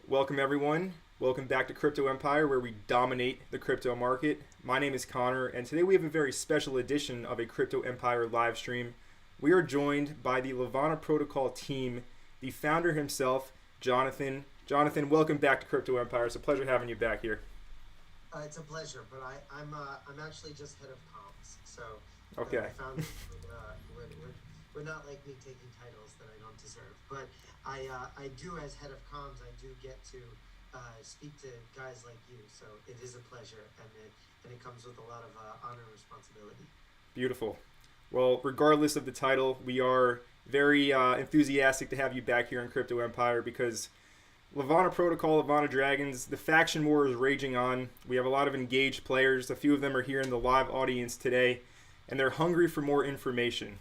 Welcome everyone. Welcome back to Crypto Empire, where we dominate the crypto market. My name is Connor, and today we have a very special edition of a Crypto Empire live stream. We are joined by the Levana Protocol team, the founder himself, Jonathan. Jonathan, welcome back to Crypto Empire. It's a pleasure having you back here. It's a pleasure, but I'm actually just head of comms, so Okay. the founders would not like me taking titles that I don't deserve. But I do, as head of comms, I do get to speak to guys like you, so it is a pleasure, and it comes with a lot of honor and responsibility. Beautiful. Well, regardless of the title, we are very enthusiastic to have you back here in Crypto Empire because Levana Protocol, Levana Dragons, the faction war is raging on. We have a lot of engaged players. A few of them are here in the live audience today, and they're hungry for more information.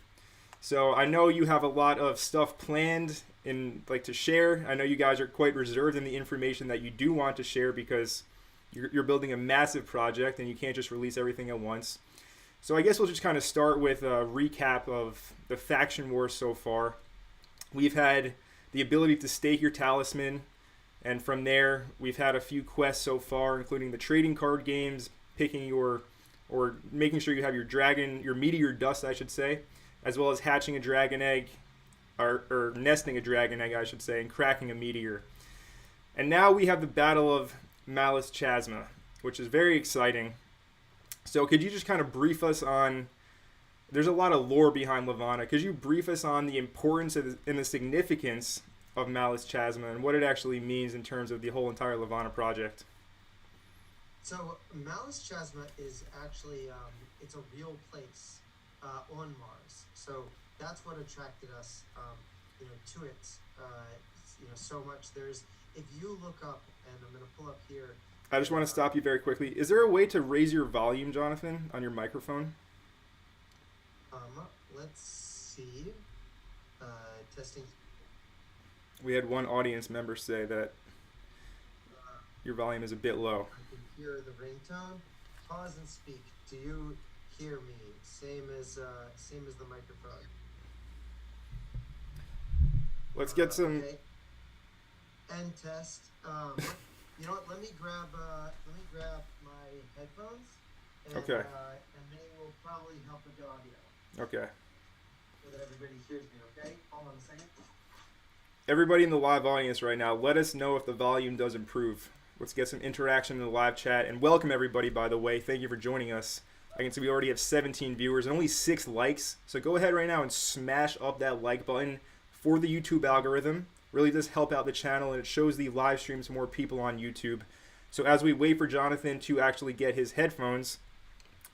So I know you have a lot of stuff planned and like to share. I know you guys are quite reserved in the information that you do want to share because you're building a massive project and you can't just release everything at once. So I guess we'll just kind of start with a recap of the faction war so far. We've had the ability to stake your talisman, and from there we've had a few quests so far, including the trading card games, picking your, or making sure you have your meteor dust, I should say, as well as hatching a dragon egg, or nesting a dragon egg, I should say, and cracking a meteor. And now we have the Battle of Melas Chasma, which is very exciting. So could you just kind of brief us on, there's a lot of lore behind Levana. Could you brief us on the importance and the significance of Melas Chasma and what it actually means in terms of the whole entire Levana project? So Melas Chasma is actually it's a real place on Mars. So that's what attracted us, to it, so much. If you look up, and I'm going to pull up here. I just want to stop you very quickly. Is there a way to raise your volume, Jonathan, on your microphone? Let's see. Testing. We had one audience member say that your volume is a bit low. I can hear the ringtone. Pause and speak. Do you hear me? Same as the microphone. Let's get some. Okay. End test. You know what? Let me grab my headphones. And, Okay. And they will probably help with the audio. Okay. So that everybody hears me. Okay. Hold on a second. Everybody in the live audience right now, let us know if the volume does improve. Let's get some interaction in the live chat. And welcome everybody, by the way. Thank you for joining us. I can see we already have 17 viewers and only 6 likes. So go ahead right now and smash up that like button for the YouTube algorithm. Really does help out the channel, and it shows the live streams to more people on YouTube. So as we wait for Jonathan to actually get his headphones,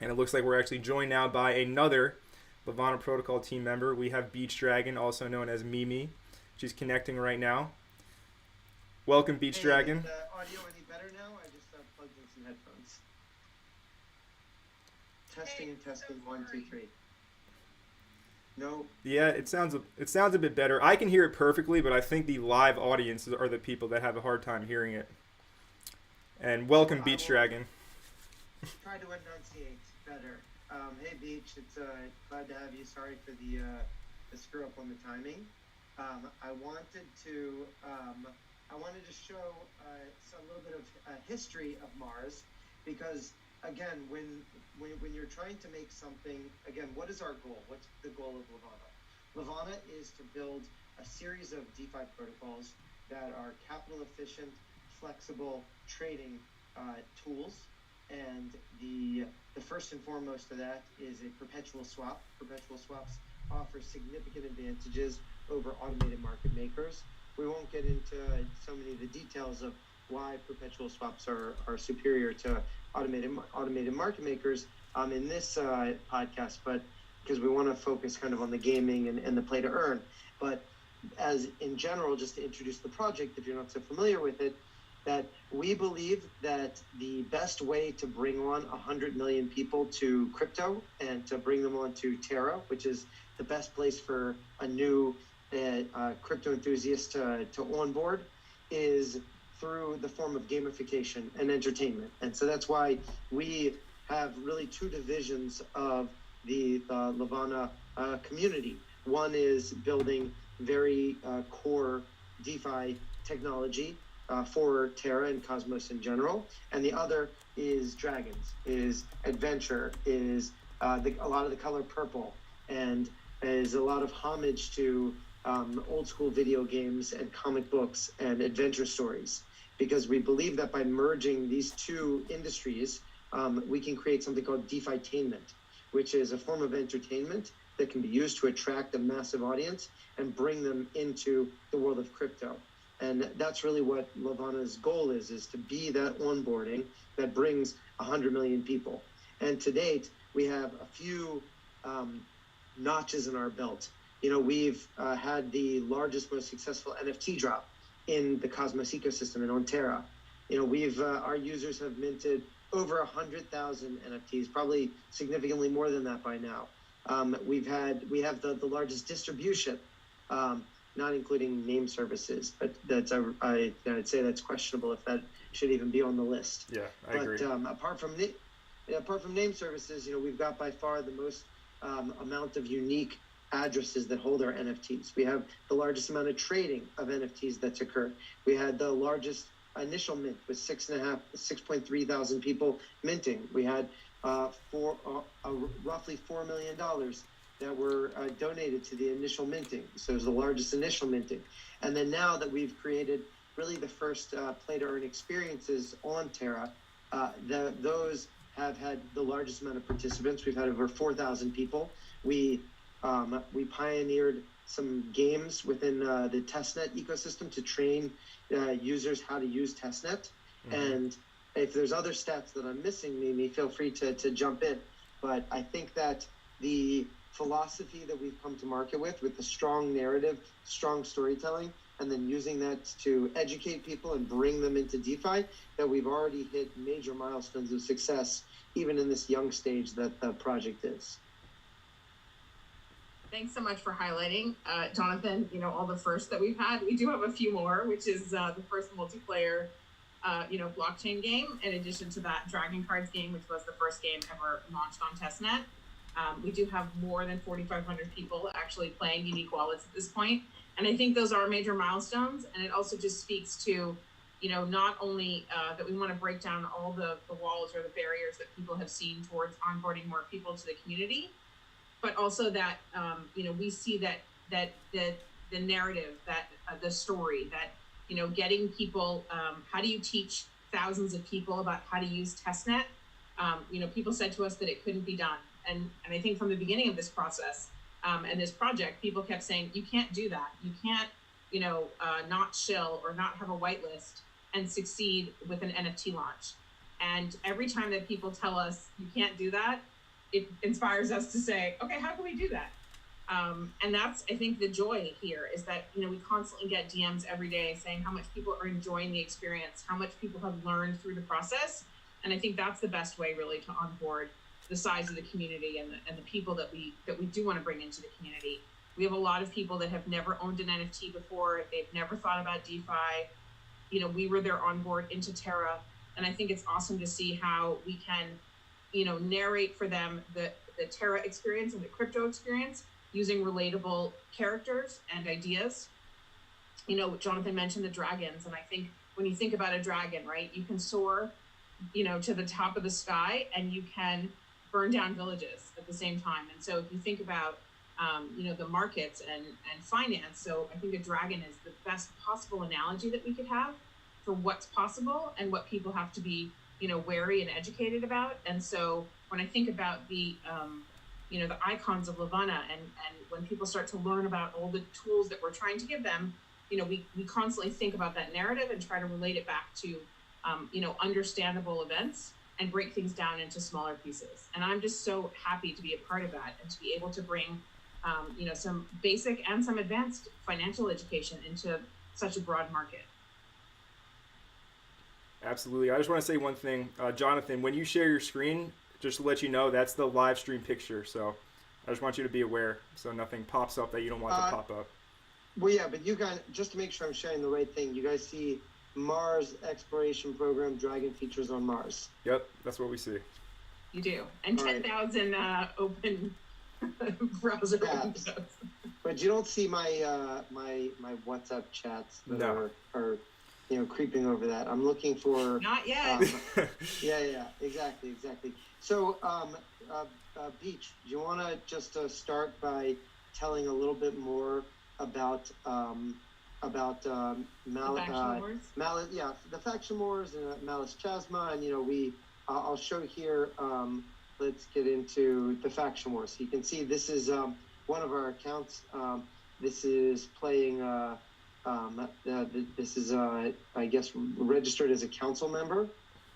and it looks like we're actually joined now by another Levana Protocol team member. We have Beach Dragon, also known as Mimi. She's connecting right now. Welcome, Beach Dragon. Is the audio any better now? I just plugged in some headphones. Testing, 1, 2, 3. No. Yeah, it sounds a bit better. I can hear it perfectly, but I think the live audience are the people that have a hard time hearing it. And welcome, Beach Dragon. Try to enunciate better. Hey, Beach, it's glad to have you. Sorry for the screw up on the timing. I wanted to show a little bit of history of Mars, because again, when you're trying to make something, again, what is our goal? What's the goal of Levana? Levana is to build a series of DeFi protocols that are capital efficient, flexible trading tools, and the first and foremost of that is a perpetual swap. Perpetual swaps offer significant advantages over automated market makers. We won't get into so many of the details of why perpetual swaps are superior to automated market makers in this podcast, but because we want to focus kind of on the gaming and the play to earn. But as in general, just to introduce the project, if you're not so familiar with it, that we believe that the best way to bring on 100 million people to crypto and to bring them onto Terra, which is the best place for a new crypto enthusiast to onboard, is through the form of gamification and entertainment. And so that's why we have really 2 divisions of the Levana community. One is building very core DeFi technology for Terra and Cosmos in general, and the other is Dragons, is Adventure, is a lot of the color purple, and is a lot of homage to old school video games and comic books and adventure stories, because we believe that by merging these two industries, we can create something called DeFitainment, which is a form of entertainment that can be used to attract a massive audience and bring them into the world of crypto. And that's really what Levana's goal is to be that onboarding that brings 100 million people. And to date, we have a few notches in our belt. We've had the largest, most successful NFT drop in the Cosmos ecosystem and on Terra. Our users have minted over 100,000 NFTs, probably significantly more than that by now. We have the largest distribution, not including name services, but I'd say that's questionable if that should even be on the list. Yeah, I agree. Apart from name services, we've got by far the most amount of unique addresses that hold our NFTs. We have the largest amount of trading of NFTs that's occurred. We had the largest initial mint with 6.3 thousand people minting. We had roughly $4 million that were donated to the initial minting. So it was the largest initial minting. And then now that we've created really the first play to earn experiences on Terra, those have had the largest amount of participants. We've had over 4,000 people. We pioneered some games within the testnet ecosystem to train users how to use testnet. Mm-hmm. And if there's other stats that I'm missing, Mimi, feel free to jump in. But I think that the philosophy that we've come to market with the strong narrative, strong storytelling, and then using that to educate people and bring them into DeFi, that we've already hit major milestones of success, even in this young stage that the project is. Thanks so much for highlighting, Jonathan, all the firsts that we've had. We do have a few more, which is the first multiplayer, blockchain game, in addition to that Dragon Cards game, which was the first game ever launched on testnet. We do have more than 4,500 people actually playing unique wallets at this point. And I think those are major milestones. And it also just speaks to, not only that we want to break down all the walls or the barriers that people have seen towards onboarding more people to the community, but also that, we see that the narrative, that the story, that, getting people, how do you teach thousands of people about how to use testnet? People said to us that it couldn't be done. And I think from the beginning of this process and this project, people kept saying, you can't do that. You can't, not shill or not have a whitelist and succeed with an NFT launch. And every time that people tell us you can't do that, it inspires us to say, okay, how can we do that? And that's, I think, the joy here is that, we constantly get DMs every day saying how much people are enjoying the experience, how much people have learned through the process. And I think that's the best way really to onboard the size of the community and the people that we do want to bring into the community. We have a lot of people that have never owned an NFT before. They've never thought about DeFi. We were their onboard into Terra. And I think it's awesome to see how we can, narrate for them the Terra experience and the crypto experience using relatable characters and ideas. Jonathan mentioned the dragons. And I think when you think about a dragon, right, you can soar, to the top of the sky and you can burn down villages at the same time. And so if you think about, the markets and finance, so I think a dragon is the best possible analogy that we could have for what's possible and what people have to be, wary and educated about. And so when I think about the icons of Levana and when people start to learn about all the tools that we're trying to give them, we constantly think about that narrative and try to relate it back to, understandable events and break things down into smaller pieces. And I'm just so happy to be a part of that and to be able to bring, some basic and some advanced financial education into such a broad market. Absolutely. I just want to say one thing, Jonathan, when you share your screen, just to let you know, that's the live stream picture. So I just want you to be aware so nothing pops up that you don't want to pop up. Well, yeah, but you guys, just to make sure I'm sharing the right thing, you guys see Mars exploration program, Dragon features on Mars. Yep, that's what we see. You do. And 10,000 open browser windows. But you don't see my my WhatsApp chats that are creeping over that. I'm looking for. Not yet. Yeah, exactly. So, Beach, do you want to just start by telling a little bit more about the faction wars and Melas Chasma, and I'll show here. Let's get into the faction wars. So you can see this is one of our accounts. This is playing. This is I guess registered as a council member.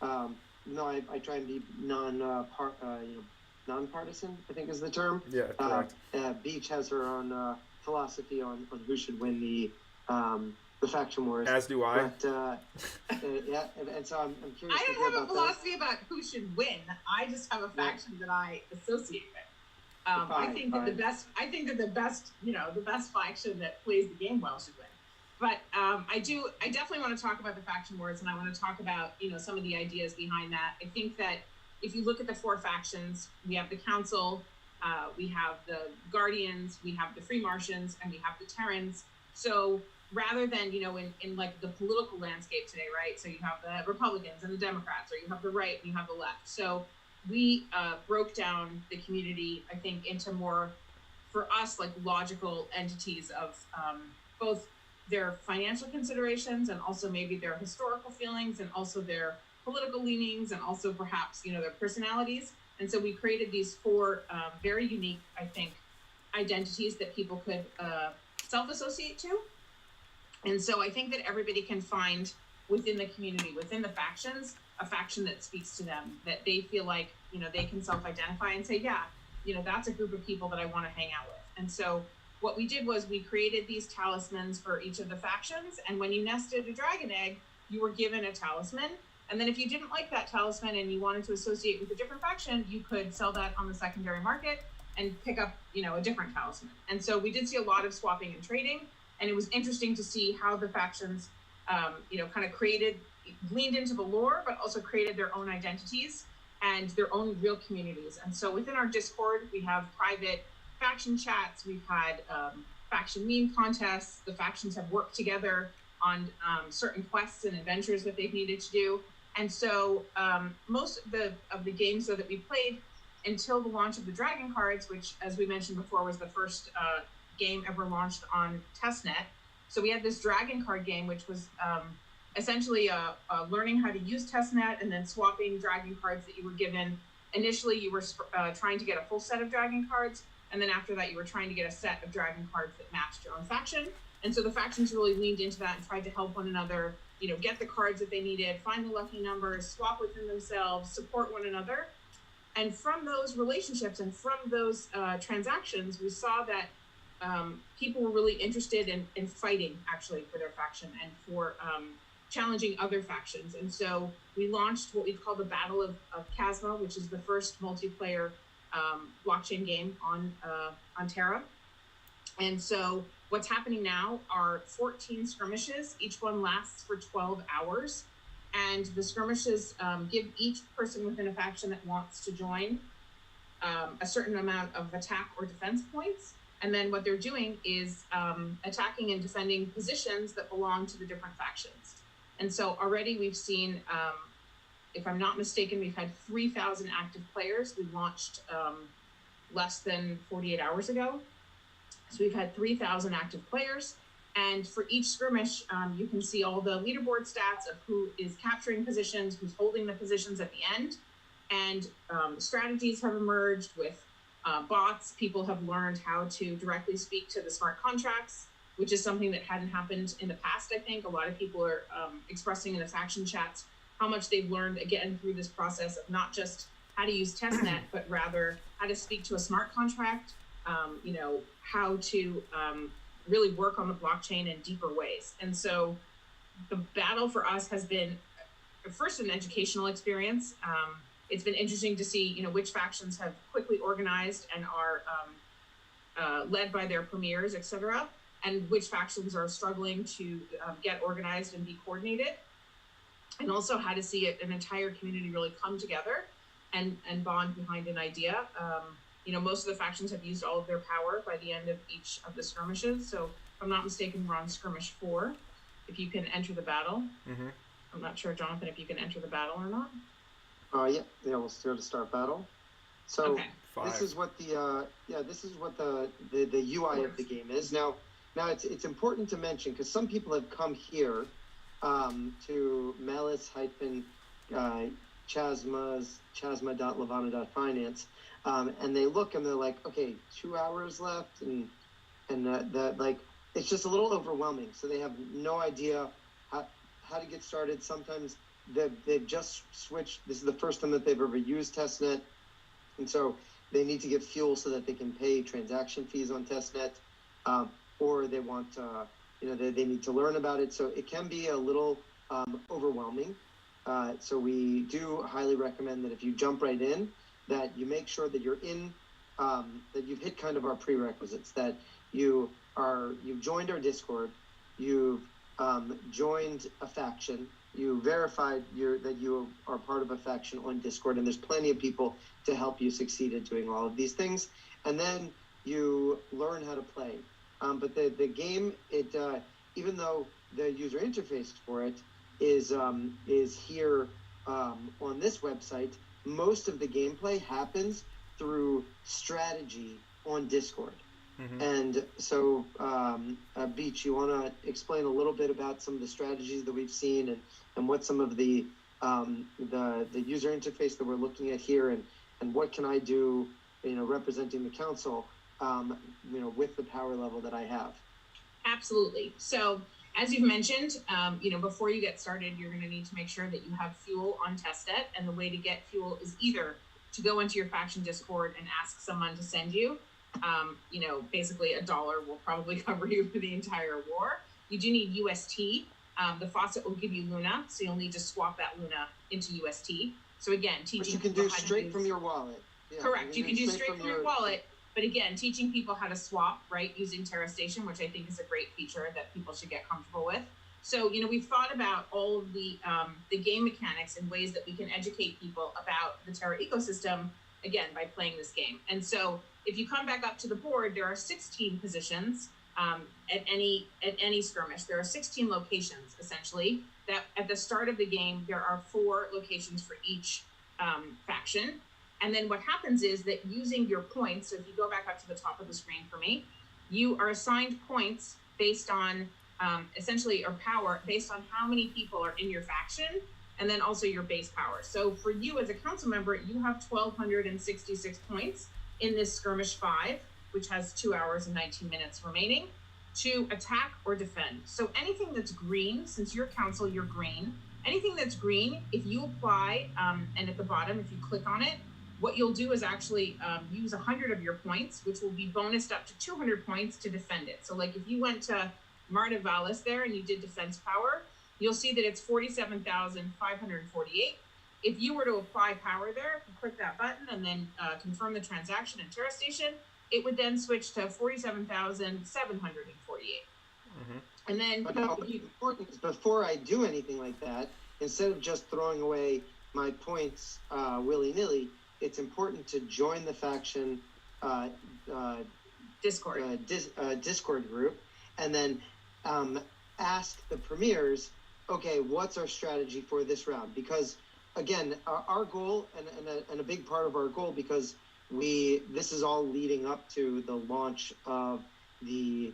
No, I try and be nonpartisan, I think is the term. Yeah, correct. Beach has her own philosophy on who should win the faction wars. As do I. But, yeah, and so I'm curious. I don't have a philosophy about who should win. I just have a faction that I associate with. I think that the best faction that plays the game well should win. But I definitely want to talk about the faction wars, and I want to talk about some of the ideas behind that. I think that if you look at the 4 factions, we have the Council, we have the Guardians, we have the Free Martians, and we have the Terrans. So rather than in like the political landscape today, right? So you have the Republicans and the Democrats, or you have the right and you have the left. So we broke down the community, I think, into more, for us, like logical entities of both their financial considerations and also maybe their historical feelings and also their political leanings and also perhaps their personalities. And so we created these 4 very unique, I think, identities that people could self-associate to. And so I think that everybody can find within the community, within the factions, a faction that speaks to them, that they feel like they can self-identify and say, yeah, that's a group of people that I want to hang out with. And so what we did was we created these talismans for each of the factions, and when you nested a dragon egg, you were given a talisman. And then if you didn't like that talisman and you wanted to associate with a different faction, you could sell that on the secondary market and pick up, a different talisman. And so we did see a lot of swapping and trading, and it was interesting to see how the factions, kind of leaned into the lore, but also created their own identities and their own real communities. And so within our Discord, we have private faction chats, we've had faction meme contests, the factions have worked together on certain quests and adventures that they've needed to do. And so most of the games that we played until the launch of the Dragon cards, which, as we mentioned before, was the first game ever launched on testnet. So we had this Dragon card game, which was essentially learning how to use testnet and then swapping Dragon cards that you were given. Initially, you were trying to get a full set of Dragon cards, and then after that, you were trying to get a set of Dragon cards that matched your own faction. And so the factions really leaned into that and tried to help one another, get the cards that they needed, find the lucky numbers, swap within themselves, support one another. And from those relationships and from those transactions, we saw that people were really interested in fighting, actually, for their faction and for challenging other factions. And so we launched what we call the Battle of Chasma, which is the first multiplayer blockchain game on Terra. And so what's happening now are 14 skirmishes. Each one lasts for 12 hours. And the skirmishes give each person within a faction that wants to join a certain amount of attack or defense points. And then what they're doing is attacking and defending positions that belong to the different factions. And so already we've seen, if I'm not mistaken, we've had 3,000 active players. We launched less than 48 hours ago. So we've had 3,000 active players. And for each skirmish, you can see all the leaderboard stats of who is capturing positions, who's holding the positions at the end. And strategies have emerged with bots. People have learned how to directly speak to the smart contracts, which is something that hadn't happened in the past, I think. A lot of people are expressing in the faction chats how much they've learned, again, through this process of not just how to use testnet, but rather how to speak to a smart contract, how to really work on the blockchain in deeper ways. And so the battle for us has been first an educational experience. It's been interesting to see, which factions have quickly organized and are led by their premiers, et cetera, and which factions are struggling to get organized and be coordinated, and also how to see an entire community really come together and bond behind an idea. Most of the factions have used all of their power by the end of each of the skirmishes. So if I'm not mistaken, we're on skirmish 4. if you can enter the battle. Mm-hmm. I'm not sure, Jonathan, if you can enter the battle or not. Yeah, we'll go to start battle. So Okay. this is what the UI of the game is. Now it's important to mention, because some people have come here to Chasma.levana.finance, and they look and they're like, okay, 2 hours left, and that like it's just a little overwhelming. So they have no idea how to get started. Sometimes they've just switched. This is the first time that they've ever used testnet, and so they need to get fuel so that they can pay transaction fees on testnet, or they want they need to learn about it. So it can be a little overwhelming. So we do highly recommend that if you jump right in, that you make sure that you're in, that you've hit kind of our prerequisites, that you've joined our Discord, you've joined a faction, you verified that you are part of a faction on Discord, and there's plenty of people to help you succeed at doing all of these things, and then you learn how to play. But the game, even though the user interface for it is here on this website, most of the gameplay happens through strategy on Discord. Mm-hmm. And so, Beach, you want to explain a little bit about some of the strategies that we've seen and what some of the user interface that we're looking at here, and what can I do, representing the council, with the power level that I have. Absolutely. So as you've mentioned, before you get started, you're going to need to make sure that you have fuel on testnet, and the way to get fuel is either to go into your faction Discord and ask someone to send you. Basically $1 will probably cover you for the entire war. You do need UST. The faucet will give you Luna, so you'll need to swap that Luna into UST. So again, teaching. Which you can do straight from your wallet. Yeah, correct. You can do straight from your wallet. But again, teaching people how to swap, right, using Terra Station, which I think is a great feature that people should get comfortable with. So, we've thought about all of the game mechanics and ways that we can educate people about the Terra ecosystem, again, by playing this game. And so if you come back up to the board, there are 16 positions at any skirmish. There are 16 locations, essentially, that at the start of the game, there are 4 locations for each faction. And then what happens is that using your points, so if you go back up to the top of the screen for me, you are assigned points based on essentially, or power based on how many people are in your faction, and then also your base power. So for you as a council member, you have 1,266 points in this skirmish 5, which has 2 hours and 19 minutes remaining, to attack or defend. So anything that's green, since you're council, you're green, anything that's green, if you apply, and at the bottom, if you click on it, what you'll do is actually use 100 of your points, which will be bonused up to 200 points to defend it. So like if you went to Marta Vallis there and you did defense power, you'll see that it's 47,548. If you were to apply power there, click that button and then confirm the transaction in Terra Station, it would then switch to 47,748. Mm-hmm. And then important is before I do anything like that, instead of just throwing away my points willy-nilly, it's important to join the faction Discord group, and then ask the premiers, okay, what's our strategy for this round? Because again, our goal and a big part of our goal, because this is all leading up to the launch of the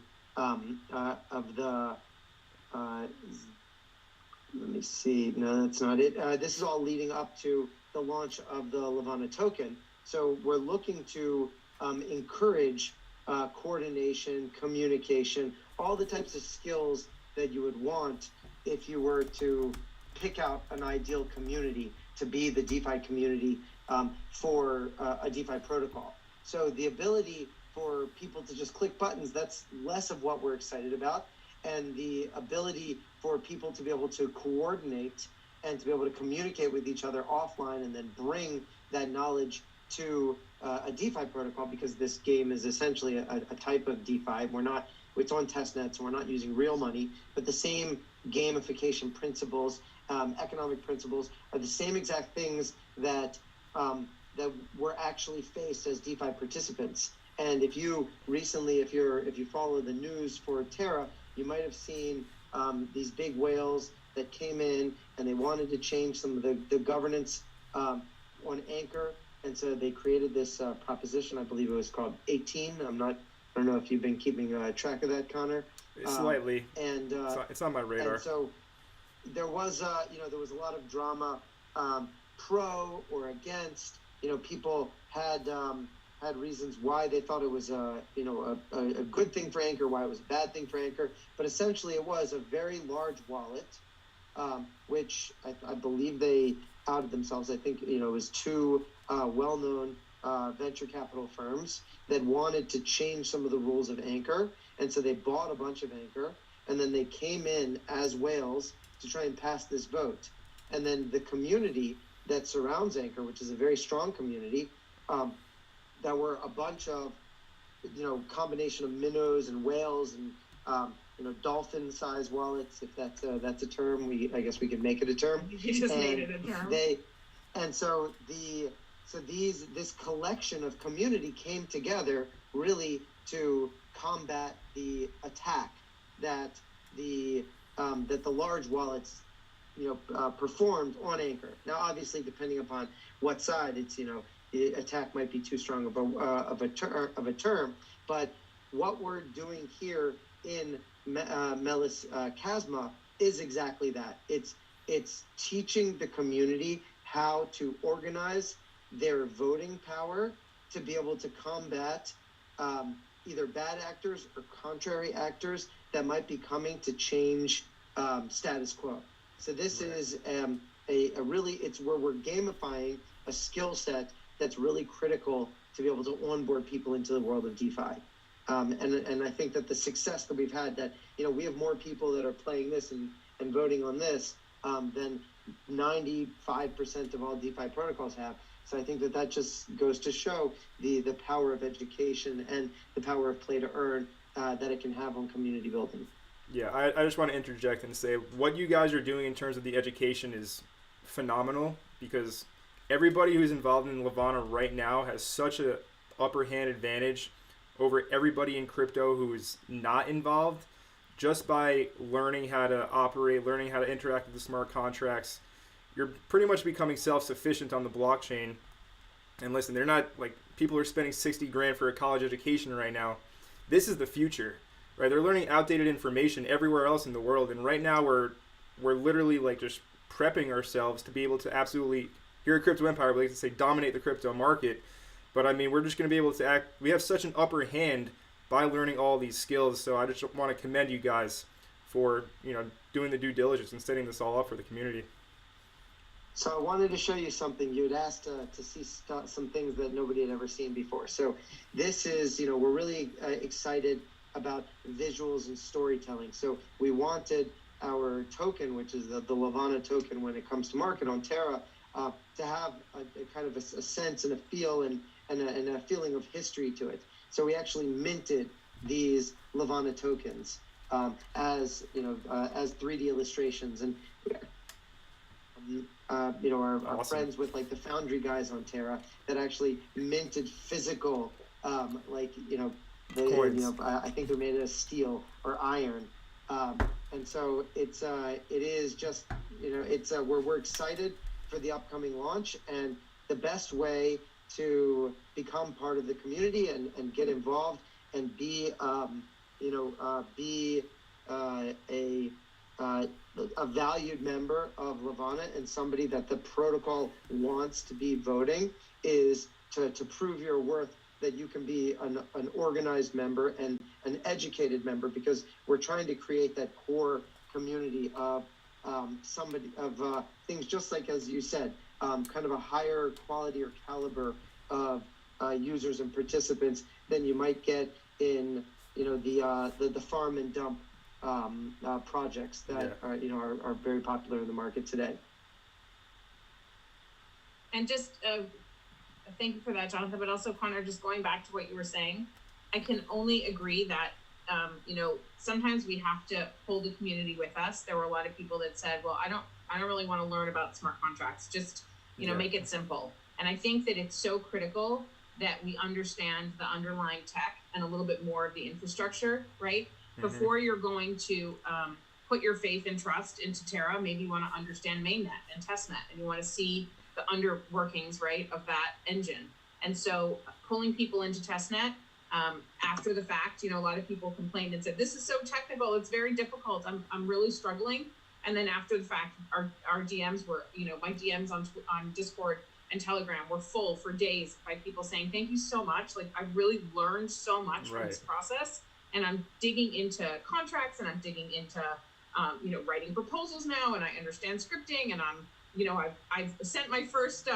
let me see. No, that's not it. This is all leading up to the launch of the Levana token. So we're looking to encourage coordination, communication, all the types of skills that you would want if you were to pick out an ideal community to be the DeFi community for a DeFi protocol. So the ability for people to just click buttons, that's less of what we're excited about. And the ability for people to be able to coordinate and to be able to communicate with each other offline and then bring that knowledge to a DeFi protocol, because this game is essentially a type of DeFi. It's on testnet, so we're not using real money, but the same gamification principles, economic principles are the same exact things that were actually faced as DeFi participants. And if you follow the news for Terra, you might have seen these big whales that came in and they wanted to change some of the governance on Anchor. And so they created this proposition, I believe it was called 18. I don't know if you've been keeping track of that, Connor. Slightly. And it's on my radar. And so there was a lot of drama, pro or against. People had reasons why they thought it was a good thing for Anchor, why it was a bad thing for Anchor. But essentially, it was a very large wallet, which I believe they outed themselves. I think it was two well-known venture capital firms that wanted to change some of the rules of Anchor, and so they bought a bunch of Anchor, and then they came in as whales to try and pass this vote. And then the community that surrounds Anchor, which is a very strong community, that were a bunch of combination of minnows and whales and dolphin-sized wallets, if that's a term. I guess we could make it a term. You just made it a term. This collection of community came together really to combat the attack that the large wallets performed on Anchor. Now, obviously, depending upon what side, it's the attack might be too strong of a term, but what we're doing here in Melas Chasma is exactly that. It's teaching the community how to organize their voting power to be able to combat either bad actors or contrary actors that might be coming to change status quo. So this is it's where we're gamifying a skill set that's really critical to be able to onboard people into the world of DeFi. And I think that the success that we've had, that we have more people that are playing this and voting on this than 95% of all DeFi protocols have. So I think that just goes to show the power of education and the power of play to earn that it can have on community building. Yeah, I just want to interject and say what you guys are doing in terms of the education is phenomenal, because everybody who's involved in Levana right now has such a upper hand advantage over everybody in crypto who is not involved, just by learning how to operate, learning how to interact with the smart contracts. You're pretty much becoming self-sufficient on the blockchain. And listen, they're not like, people are spending 60 grand for a college education right now. This is the future, right? They're learning outdated information everywhere else in the world, and right now we're literally like just prepping ourselves to be able to absolutely, here at Crypto Empire, we like to say dominate the crypto market. But I mean, we're just going to be able to we have such an upper hand by learning all these skills. So I just want to commend you guys for, doing the due diligence and setting this all up for the community. So I wanted to show you something. You had asked to see some things that nobody had ever seen before. So this is, we're really excited about visuals and storytelling. So we wanted our token, which is the Levana token when it comes to market on Terra, to have a kind of a sense and a feel and a feeling of history to it. So we actually minted these Levana tokens as 3D illustrations, and our Awesome. friends with like the Foundry guys on Terra that actually minted physical coins. I think they're made of steel or iron, and so it is just we're excited for the upcoming launch, and the best way to become part of the community and get involved and be a valued member of Levana and somebody that the protocol wants to be voting is to prove your worth, that you can be an organized member and an educated member, because we're trying to create that core community of things just like, as you said, kind of a higher quality or caliber of users and participants than you might get in the farm and dump projects that are very popular in the market today. And just thank you for that, Jonathan, but also, Connor, just going back to what you were saying, I can only agree that sometimes we have to hold the community with us. There were a lot of people that said, well, I don't really want to learn about smart contracts, just make it simple. And I think that it's so critical that we understand the underlying tech and a little bit more of the infrastructure, right? before you're going to put your faith and trust into Terra. Maybe you want to understand mainnet and testnet, and you want to see the underworkings, right, of that engine. And so pulling people into testnet after the fact, a lot of people complained and said, this is so technical, it's very difficult, I'm really struggling. And then after the fact, our DMs were, my DMs on Discord and Telegram were full for days by people saying, thank you so much. Like, I really learned so much from this process, and I'm digging into contracts, and I'm digging into, writing proposals now, and I understand scripting, and I've sent my first,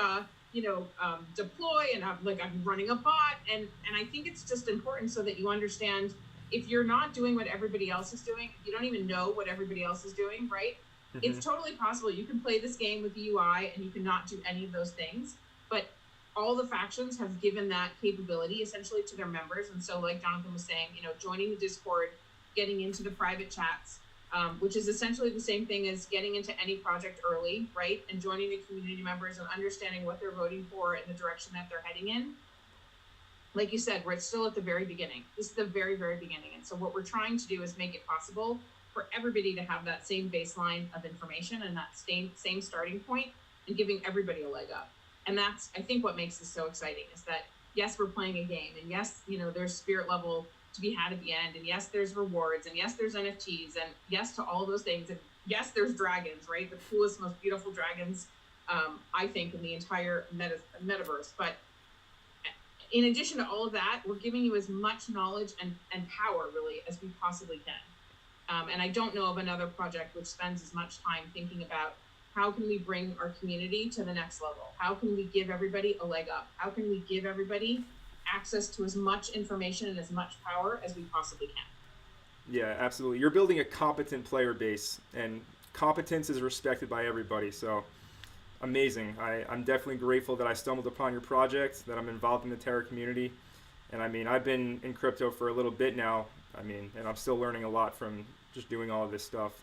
deploy, and I'm running a bot, and I think it's just important so that you understand, if you're not doing what everybody else is doing, if you don't even know what everybody else is doing, right? It's totally possible you can play this game with the UI and you cannot do any of those things, but all the factions have given that capability essentially to their members. And so, like Jonathan was saying, joining the Discord, getting into the private chats, which is essentially the same thing as getting into any project early, right? And joining the community members and understanding what they're voting for and the direction that they're heading in. Like you said, we're still at the very beginning. This is the very, very beginning. And so what we're trying to do is make it possible for everybody to have that same baseline of information and that same starting point, and giving everybody a leg up. And that's, I think, what makes this so exciting, is that, yes, we're playing a game, and yes, there's spirit level to be had at the end, and yes, there's rewards, and yes, there's NFTs, and yes to all of those things, and yes, there's dragons, right? The coolest, most beautiful dragons, I think, in the entire metaverse. But in addition to all of that, we're giving you as much knowledge and power, really, as we possibly can. And I don't know of another project which spends as much time thinking about how can we bring our community to the next level? How can we give everybody a leg up? How can we give everybody access to as much information and as much power as we possibly can? Yeah, absolutely. You're building a competent player base, and competence is respected by everybody. So amazing. I'm definitely grateful that I stumbled upon your project, that I'm involved in the Terra community. And I mean, I've been in crypto for a little bit now. And I'm still learning a lot from just doing all of this stuff.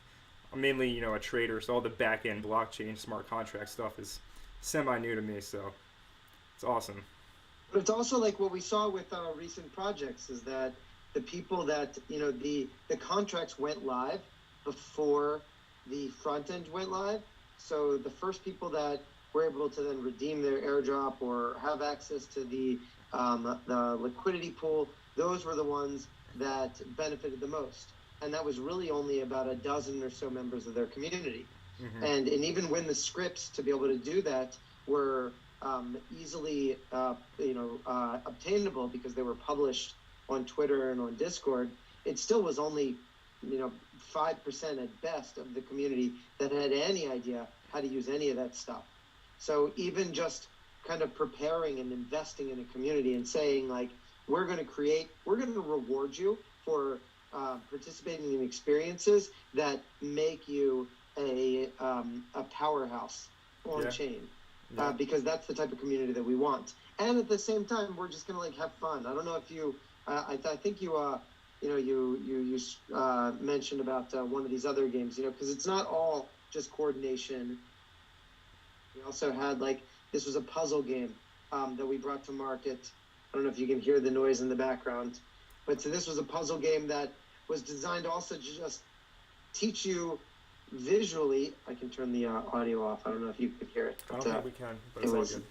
I'm mainly, a trader, so all the back-end blockchain smart contract stuff is semi-new to me, so it's awesome. But it's also like what we saw with our recent projects, is that the people that, the contracts went live before the front end went live. So the first people that were able to then redeem their airdrop or have access to the liquidity pool, those were the ones that benefited the most. And that was really only about a dozen or so members of their community. And even when the scripts to be able to do that were easily obtainable because they were published on Twitter and on Discord, it still was only 5% at best of the community that had any idea how to use any of that stuff. So even just kind of preparing and investing in a community and saying, like, we're going to reward you for participating in experiences that make you a powerhouse on chain, because that's the type of community that we want. And at the same time, we're just going to have fun. I don't know if you, I think you mentioned about one of these other games, because it's not all just coordination. We also had this was a puzzle game that we brought to market. I don't know if you can hear the noise in the background, but so this was a puzzle game that was designed also to just teach you visually. I can turn the audio off. I don't know if you could hear it. But, I don't think we can, but it's all good.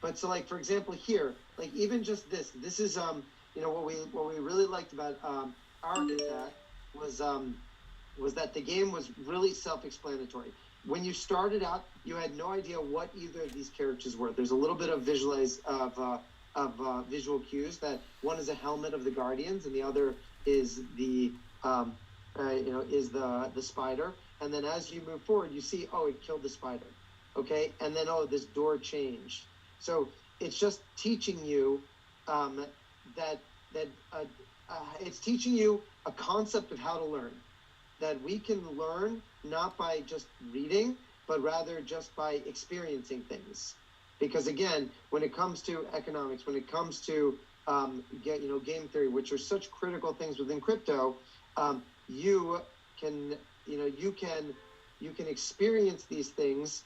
But so, for example, here, even just this is what we really liked about our that was that the game was really self-explanatory. When you started out, you had no idea what either of these characters were. There's a little bit of visual cues. That one is a helmet of the Guardians, and the other is the the spider. And then as you move forward, you see, it killed the spider. Okay, and then this door changed. So it's just teaching you it's teaching you a concept of how to learn. That we can learn not by just reading, but rather just by experiencing things. Because again, when it comes to economics, when it comes to game theory, which are such critical things within crypto, you can experience these things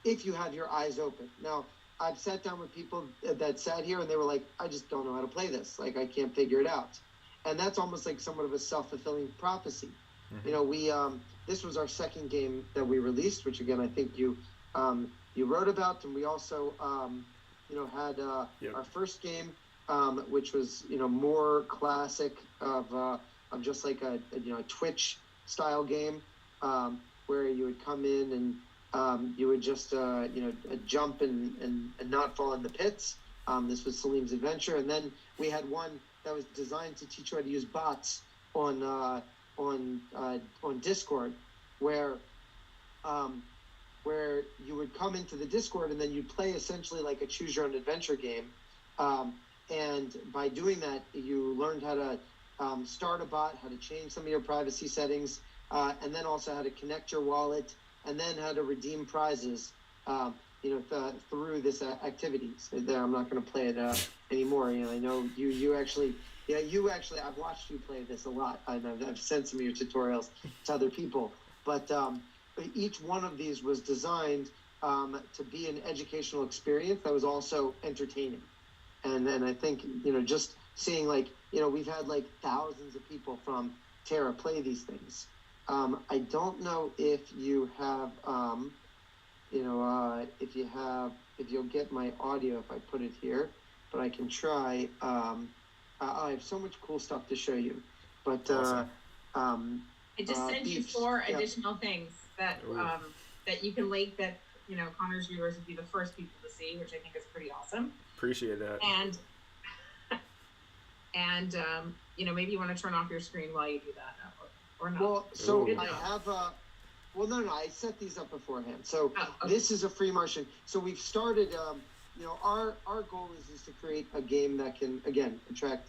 if you have your eyes open. Now, I've sat down with people that sat here and they were like, I just don't know how to play this. I can't figure it out. and that's almost like somewhat of a self-fulfilling prophecy. Mm-hmm. You know, we this was our second game that we released, which again I think you wrote about, and we also had our first game, which was more classic of just like a Twitch style game, where you would come in and you would just jump and not fall in the pits. This was Salim's Adventure, and then we had one that was designed to teach you how to use bots on Discord, where you would come into the Discord and then you'd play essentially like a choose your own adventure game, and by doing that you learned how to start a bot, how to change some of your privacy settings, and then also how to connect your wallet, and then how to redeem prizes through this activity. So I'm not going to play it anymore. I know you actually I've watched you play this a lot. I've sent some of your tutorials to other people, but each one of these was designed to be an educational experience that was also entertaining. And then I think just seeing we've had like thousands of people from Terra play these things. I don't know if you have if you'll get my audio if I put it here, but I can try. I have so much cool stuff to show you, but awesome. I just sent you 4 additional things that that you can link that Connor's viewers would be the first people to see, which I think is pretty awesome. Appreciate that. And maybe you want to turn off your screen while you do that, or not. Well, so I have well, no, I set these up beforehand. So This is a free Martian. So we've started. Our goal is to create a game that can again attract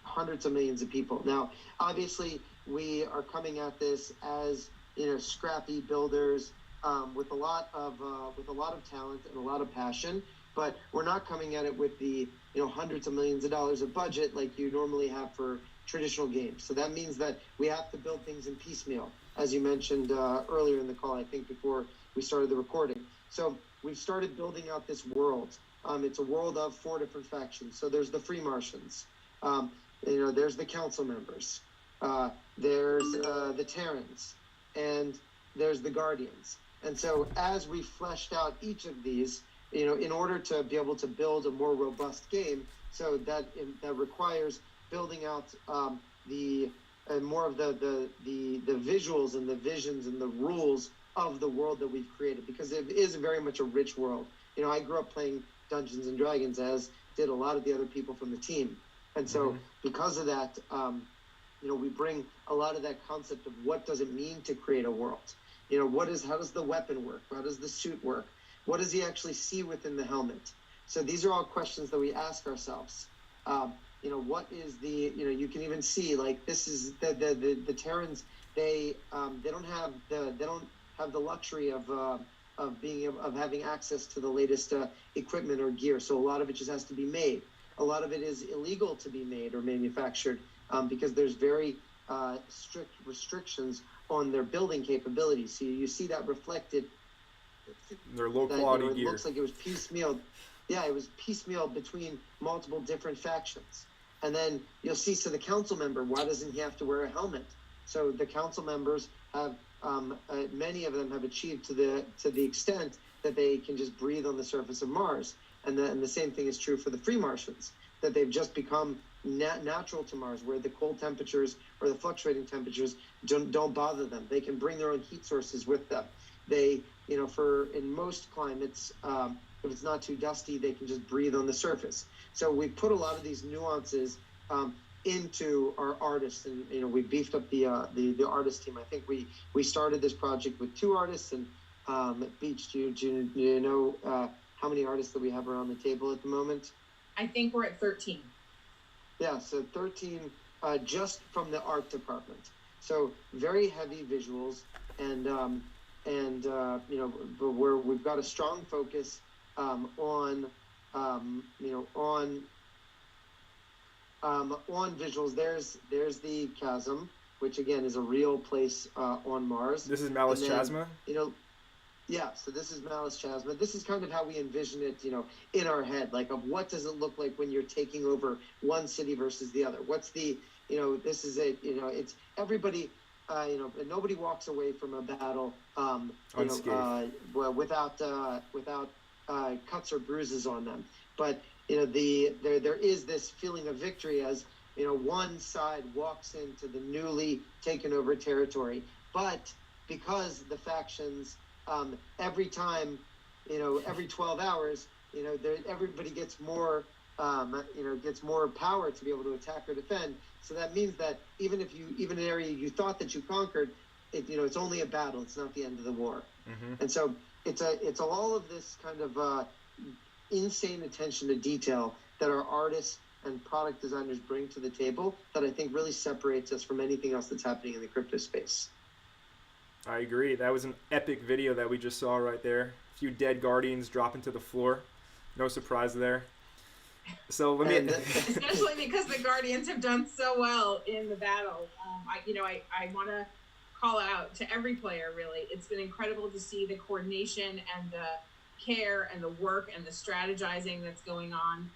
hundreds of millions of people. Now, obviously, we are coming at this as scrappy builders with a lot of talent and a lot of passion. But we're not coming at it with the hundreds of millions of dollars of budget like you normally have for traditional games. So that means that we have to build things in piecemeal, as you mentioned earlier in the call, I think before we started the recording. So we've started building out this world. It's a world of 4 different factions. So there's the Free Martians, there's the council members, there's the Terrans, and there's the Guardians. And so as we fleshed out each of these, in order to be able to build a more robust game, so that requires building out more of the visuals and the visions and the rules of the world that we've created, because it is very much a rich world. I grew up playing Dungeons and Dragons, as did a lot of the other people from the team, and so because of that, we bring a lot of that concept of what does it mean to create a world. How does the weapon work? How does the suit work? What does he actually see within the helmet? So these are all questions that we ask ourselves. What is the, you can even see, like, this is the Terrans, they don't have the luxury of having access to the latest equipment or gear. So a lot of it just has to be made. A lot of it is illegal to be made or manufactured because there's very strict restrictions on their building capabilities. So you see that reflected. Their low quality it gear. Looks like it was piecemealed. Yeah, it was piecemealed between multiple different factions. And then you'll see, so the council member, why doesn't he have to wear a helmet? So the council members have, many of them have achieved to the extent that they can just breathe on the surface of Mars. And the same thing is true for the Free Martians, that they've just become natural to Mars, where the cold temperatures or the fluctuating temperatures don't bother them. They can bring their own heat sources with them. They, in most climates, if it's not too dusty, they can just breathe on the surface. So we put a lot of these nuances into our artists, and we beefed up the artist team. I think we started this project with 2 artists, and Beach, do you know how many artists that we have around the table at the moment? I think we're at 13. Yeah, so 13 just from the art department. So very heavy visuals, and where we've got a strong focus on visuals. There's the chasm, which again is a real place on Mars. This is Melas Chasma? Yeah, so this is Melas Chasma. This is kind of how we envision it, in our head, like of what does it look like when you're taking over one city versus the other? What's the this is it. It's everybody. Nobody walks away from a battle, without cuts or bruises on them. But there is this feeling of victory as one side walks into the newly taken over territory. But because the factions, every time, every 12 hours, everybody gets more. Gets more power to be able to attack or defend. So that means that even an area you thought that you conquered, it's only a battle. It's not the end of the war. Mm-hmm. And so it's all of this kind of insane attention to detail that our artists and product designers bring to the table that I think really separates us from anything else that's happening in the crypto space. I agree. That was an epic video that we just saw right there. A few dead guardians dropping to the floor. No surprise there. So let me, especially because the Guardians have done so well in the battle. I want to call out to every player. Really, it's been incredible to see the coordination and the care and the work and the strategizing that's going on.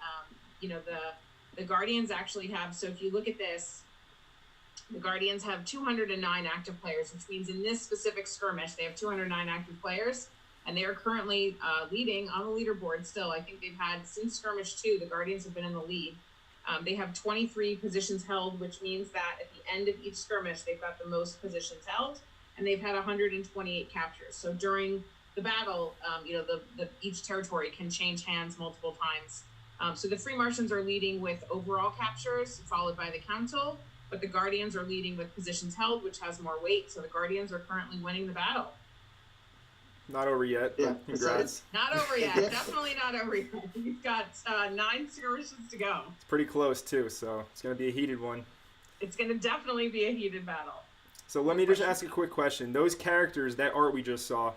The Guardians actually have. So if you look at this, the Guardians have 209 active players, which means in this specific skirmish they have 209 active players. And they are currently leading on the leaderboard still. I think they've had, since skirmish 2, the Guardians have been in the lead. They have 23 positions held, which means that at the end of each skirmish, they've got the most positions held, and they've had 128 captures. So during the battle, each territory can change hands multiple times. So the Free Martians are leading with overall captures, followed by the Council, but the Guardians are leading with positions held, which has more weight. So the Guardians are currently winning the battle. Not over yet, but congrats. Not over yet. Definitely not over yet. We've got 9 skirmishes to go. It's pretty close, too, so it's going to be a heated one. It's going to definitely be a heated battle. So let me just ask a quick question. Those characters, that art we just saw,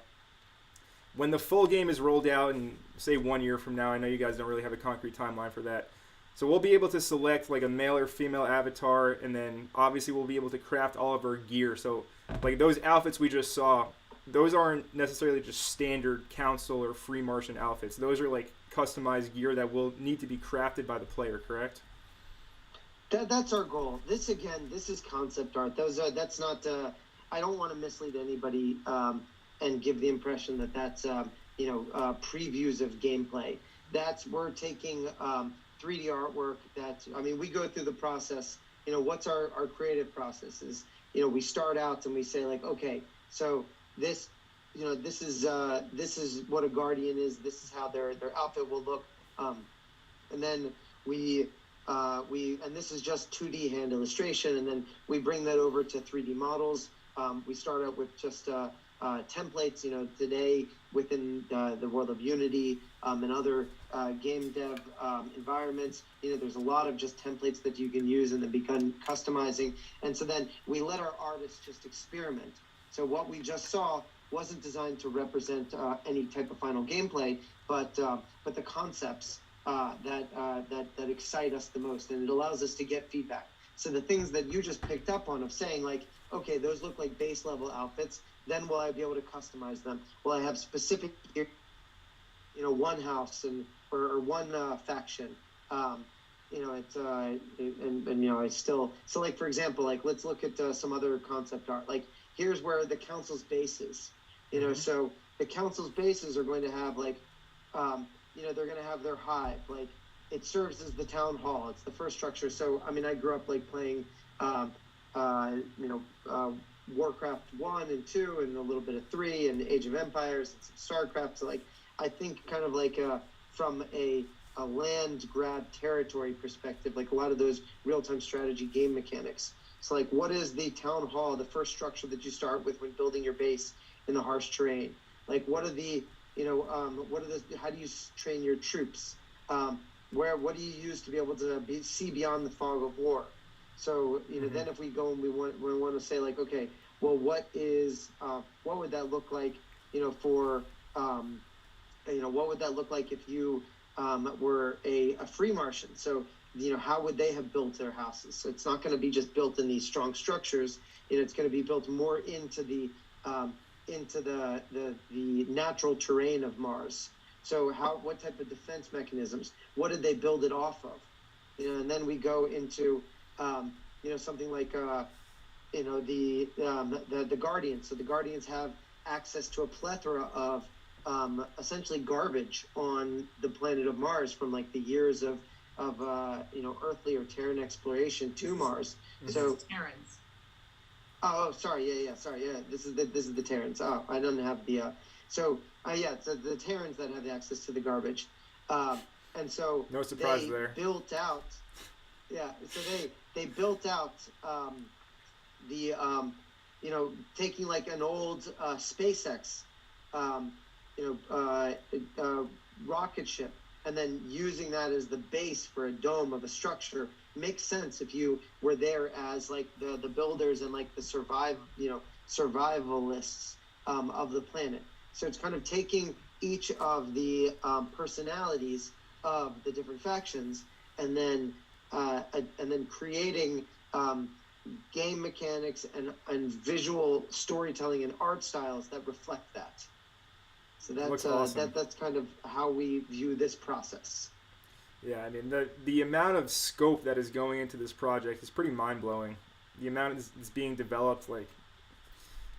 when the full game is rolled out in, say, 1 year from now, I know you guys don't really have a concrete timeline for that, so we'll be able to select like a male or female avatar, and then obviously we'll be able to craft all of our gear. So like those outfits we just saw, those aren't necessarily just standard Council or Free Martian outfits. Those are like customized gear that will need to be crafted by the player, correct? That's our goal. This is concept art. That's not. I don't want to mislead anybody and give the impression that that's previews of gameplay. We're taking 3D artwork. We go through the process. What's our creative process is. We start out and we say like, okay, so. This is what a Guardian is. This is how their outfit will look, and then and this is just 2D hand illustration, and then we bring that over to 3D models. We start out with just templates. Today within the world of Unity and other game dev environments, there's a lot of just templates that you can use and then begin customizing. And so then we let our artists just experiment. So what we just saw wasn't designed to represent any type of final gameplay, but the concepts that excite us the most, and it allows us to get feedback. So the things that you just picked up on of saying like, okay, those look like base level outfits. Then will I be able to customize them? Will I have specific, one house or one faction? I still so like for example, like let's look at some other concept art. Like here's where the Council's base is. So the Council's bases are going to have like, they're going to have their hive. Like it serves as the town hall. It's the first structure. So I grew up like playing, Warcraft 1 and 2 and a little bit of 3 and Age of Empires and some StarCraft. So like I think kind of like from a land grab territory perspective, like a lot of those real-time strategy game mechanics. So like what is the town hall, the first structure that you start with when building your base in the harsh terrain? Like what are the how do you train your troops? What do you use to be able to see beyond the fog of war? So then if we go and we want to say like, okay, well, what would that look like? What would that look like if you were a free Martian? So how would they have built their houses? So it's not going to be just built in these strong structures. It's going to be built more into the natural terrain of Mars. So what type of defense mechanisms? What did they build it off of? And then we go into something like the Guardians. So the Guardians have access to a plethora of essentially garbage on the planet of Mars from like the years of earthly or Terran exploration to Mars. So Terrans. Oh, sorry. Yeah. This is the Terrans. Oh, I don't have the. So the Terrans that have the access to the garbage, and so no surprise they there. built out. Yeah, so they built out taking like an old SpaceX, rocket ship, and then using that as the base for a dome of a structure makes sense if you were there as like the builders and like the survivalists of the planet. So it's kind of taking each of the personalities of the different factions and then creating game mechanics and visual storytelling and art styles that reflect that. So that's awesome. that's kind of how we view this process. Yeah, I mean the amount of scope that is going into this project is pretty mind blowing. The amount is being developed, like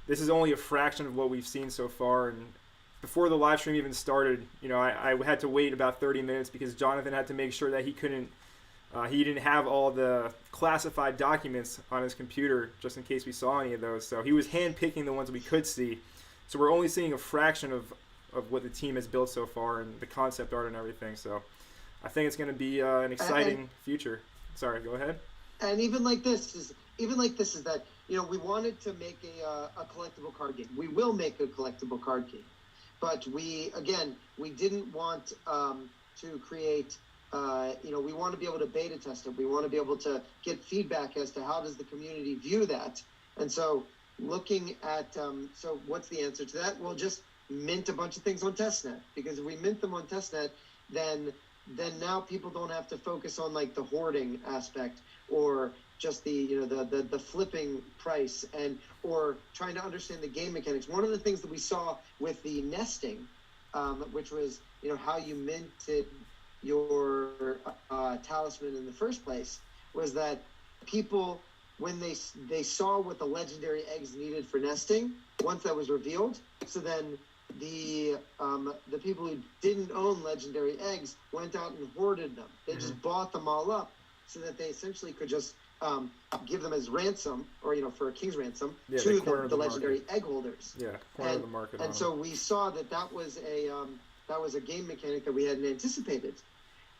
this is only a fraction of what we've seen so far. And before the live stream even started, I had to wait about 30 minutes because Jonathan had to make sure that he didn't have all the classified documents on his computer just in case we saw any of those. So he was handpicking the ones we could see. So we're only seeing a fraction of what the team has built so far and the concept art and everything. So I think it's going to be an exciting future. Sorry, go ahead. And even like this is that we wanted to make a collectible card game. We will make a collectible card game, but we didn't want to create. We want to be able to beta test it. We want to be able to get feedback as to how does the community view that. And so looking at so what's the answer to that? Well, just mint a bunch of things on testnet, because if we mint them on testnet, then now people don't have to focus on like the hoarding aspect or just the flipping price or trying to understand the game mechanics. One of the things that we saw with the nesting, which was how you minted your talisman in the first place, was that people, when they saw what the legendary eggs needed for nesting, once that was revealed, so then the people who didn't own legendary eggs went out and hoarded them. They just bought them all up so that they essentially could just give them as ransom, or for a king's ransom, to the legendary egg holders. Yeah, corner of the market. And so we saw that was a game mechanic that we hadn't anticipated.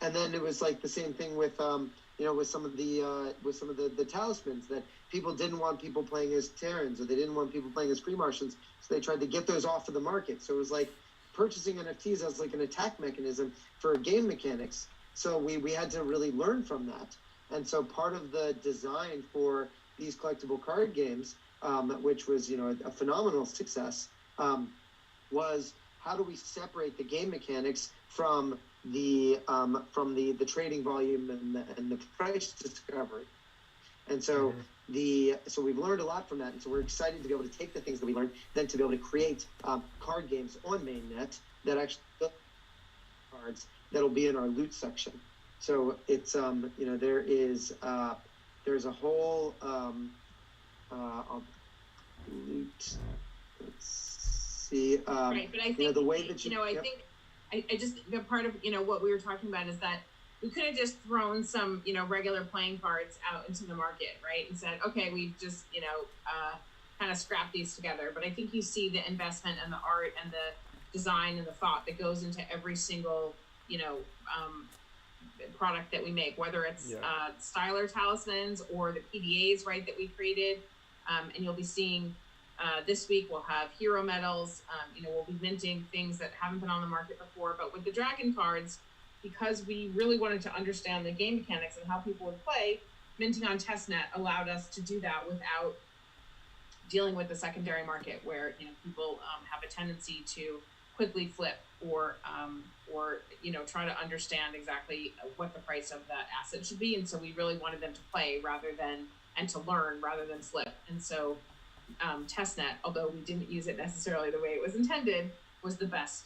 And then it was like the same thing with with some of the talismans, that people didn't want people playing as Terrans, or they didn't want people playing as Free Martians, so they tried to get those off of the market. So it was like purchasing NFTs as like an attack mechanism for game mechanics. So we had to really learn from that. And so part of the design for these collectible card games, which was a phenomenal success, was how do we separate the game mechanics from the trading volume and the price discovery. And so so we've learned a lot from that, and so we're excited to be able to take the things that we learned, then to be able to create card games on mainnet that actually cards that'll be in our loot section. So it's there's a whole loot. Let's see. Right, but I think the way that I just, the part of what we were talking about is that we could have just thrown some regular playing cards out into the market, right, and said, okay, we've just kind of scrapped these together. But I think you see the investment and the art and the design and the thought that goes into every single product that we make, whether it's styler talismans or the PDAs, right, that we created. And you'll be seeing this week we'll have hero medals. We'll be minting things that haven't been on the market before. But with the dragon cards, because we really wanted to understand the game mechanics and how people would play, minting on testnet allowed us to do that without dealing with the secondary market, where people have a tendency to quickly flip or try to understand exactly what the price of that asset should be. And so we really wanted them to play and to learn rather than flip. And so testnet, although we didn't use it necessarily the way it was intended, was the best,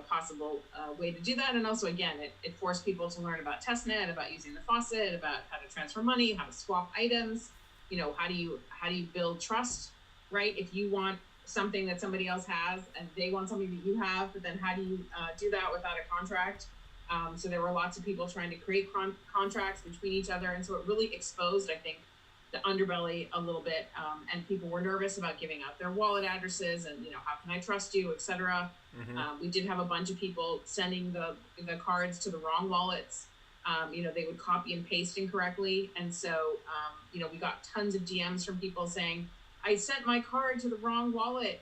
possible way to do that. And also, again, it forced people to learn about testnet, about using the faucet, about how to transfer money, how to swap items. How do you build trust, right? If you want something that somebody else has and they want something that you have, but then how do you do that without a contract? So there were lots of people trying to create contracts between each other, and so it really exposed, I think, the underbelly a little bit, and people were nervous about giving out their wallet addresses and how can I trust you, etc. We did have a bunch of people sending the cards to the wrong wallets. They would copy and paste incorrectly, and so we got tons of DMs from people saying, I sent my card to the wrong wallet,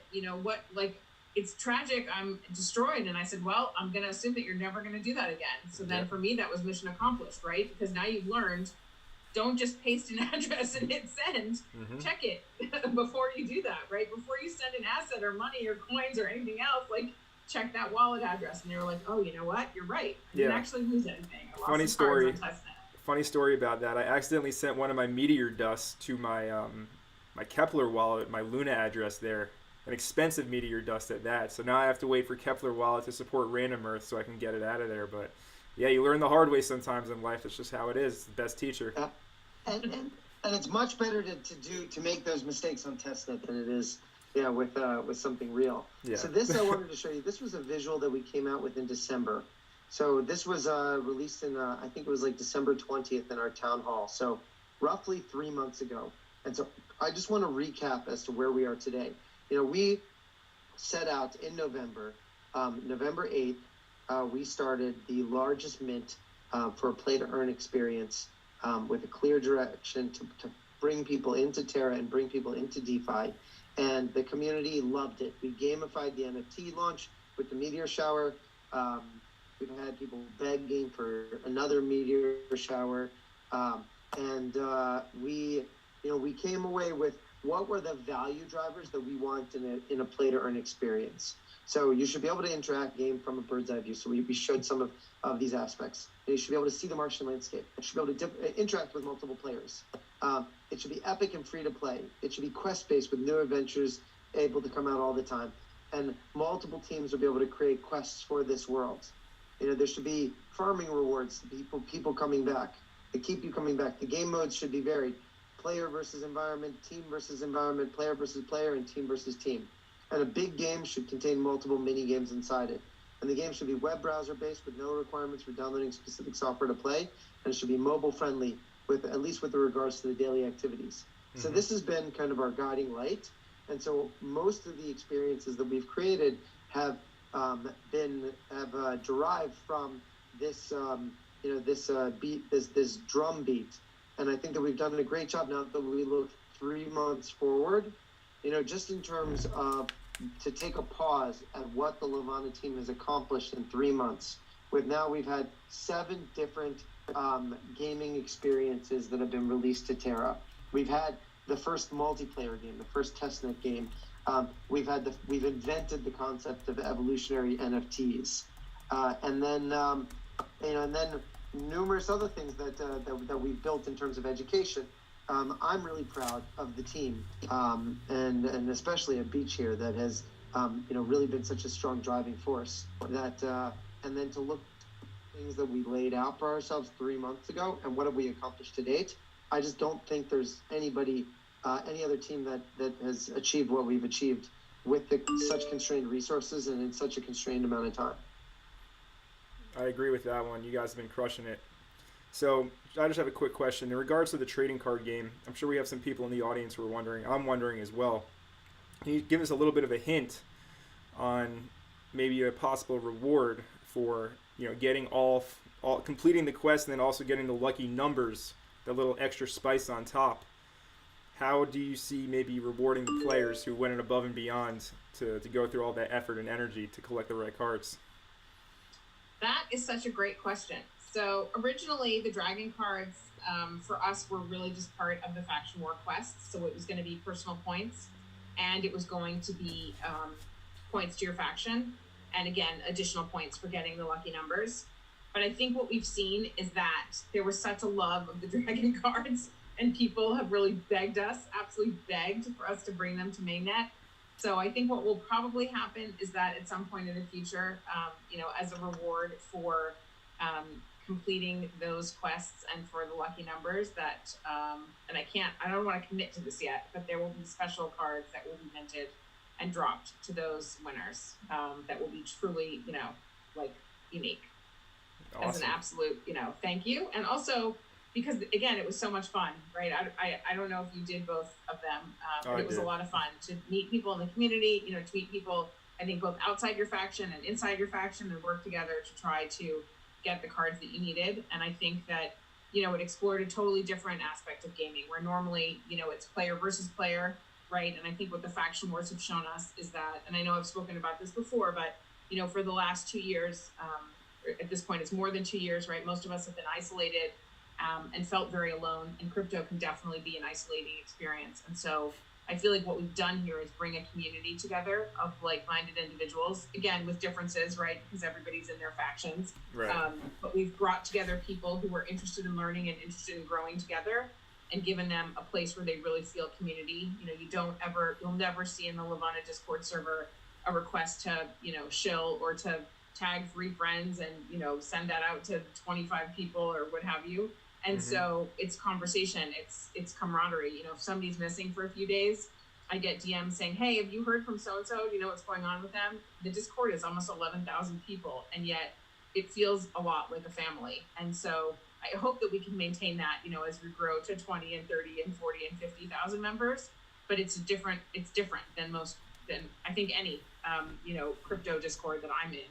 it's tragic, I'm destroyed. And I said, well, I'm going to assume that you're never going to do that again. So then for me, that was mission accomplished, right? Because now you've learned, don't just paste an address and hit send. Check it before you do that, right? Before you send an asset or money or coins or anything else, check that wallet address. And they were like, oh, you know what? You're right. I didn't actually lose anything. I lost some cards on testnet. Funny story about that. I accidentally sent one of my meteor dusts to my my Kepler wallet, my Luna address there. An expensive meteor dust at that. So now I have to wait for Kepler wallet to support random Earth so I can get it out of there. But yeah, you learn the hard way sometimes in life. That's just how it is. It's the best teacher. And it's much better to make those mistakes on testnet than it is with something real. Yeah. So this I wanted to show you. This was a visual that we came out with in December. So this was released in I think it was December 20th in our town hall. So roughly 3 months ago. And so I just want to recap as to where we are today. We set out in November, November 8th, we started the largest mint for a play-to-earn experience with a clear direction to bring people into Terra and bring people into DeFi. And the community loved it. We gamified the NFT launch with the meteor shower. We've had people begging for another meteor shower. And we came away with what were the value drivers that we want in a play-to-earn experience. So you should be able to interact game from a bird's eye view. So we showed some of these aspects. You should be able to see the Martian landscape. You should be able to interact with multiple players. It should be epic and free to play. It should be quest-based with new adventures able to come out all the time. And multiple teams will be able to create quests for this world. There should be farming rewards, people coming back. They keep you coming back. The game modes should be varied. Player versus environment, team versus environment, player versus player, and team versus team. And a big game should contain multiple mini games inside it. And the game should be web browser based with no requirements for downloading specific software to play. And it should be mobile friendly at least with regards to the daily activities. So this has been kind of our guiding light. And so most of the experiences that we've created have derived from this this drum beat. And I think that we've done a great job now that we look 3 months forward, just in terms of to take a pause at what the Levana team has accomplished in 3 months. We've had 7 different gaming experiences that have been released to Terra. We've had the first multiplayer game, the first testnet game. We've invented the concept of evolutionary NFTs, and then numerous other things that we've built in terms of education. I'm really proud of the team, and especially at Beach here that has really been such a strong driving force. And then to look at things that we laid out for ourselves 3 months ago and what have we accomplished to date. I just don't think there's any other team that has achieved what we've achieved with such constrained resources and in such a constrained amount of time. I agree with that one. You guys have been crushing it. So I just have a quick question. In regards to the trading card game, I'm sure we have some people in the audience who are wondering. I'm wondering as well. Can you give us a little bit of a hint on maybe a possible reward for getting all completing the quest and then also getting the lucky numbers, the little extra spice on top? How do you see maybe rewarding the players who went above and beyond to go through all that effort and energy to collect the right cards? That is such a great question. So originally the dragon cards for us were really just part of the faction war quests. So it was going to be personal points, and it was going to be points to your faction, and again, additional points for getting the lucky numbers. But I think what we've seen is that there was such a love of the dragon cards, and people have really begged us, absolutely begged for us to bring them to mainnet. So I think what will probably happen is that at some point in the future, as a reward for completing those quests and for the lucky numbers that, and I don't want to commit to this yet, but there will be special cards that will be minted and dropped to those winners that will be truly, unique. Awesome. As an absolute, thank you. And also because, again, it was so much fun, right? I don't know if you did both of them, but it was a lot of fun to meet people in the community, to meet people, I think, both outside your faction and inside your faction, and work together to try to get the cards that you needed. And I think that, it explored a totally different aspect of gaming, where normally, it's player versus player, right? And I think what the faction wars have shown us is that, and I know I've spoken about this before, but, for the last 2 years, at this point, it's more than 2 years, right? Most of us have been isolated and felt very alone, and crypto can definitely be an isolating experience. And so I feel like what we've done here is bring a community together of like-minded individuals, again, with differences, right? Because everybody's in their factions. Right. But we've brought together people who are interested in learning and interested in growing together, and given them a place where they really feel community. You'll never see in the Levana Discord server a request to, shill or to tag 3 friends and, send that out to 25 people or what have you. And so it's conversation, it's camaraderie. If somebody's missing for a few days, I get DMs saying, hey, have you heard from so-and-so? Do you know what's going on with them? The Discord is almost 11,000 people, and yet it feels a lot like a family. And so I hope that we can maintain that, as we grow to 20 and 30 and 40 and 50,000 members. But it's different than I think any, crypto Discord that I'm in.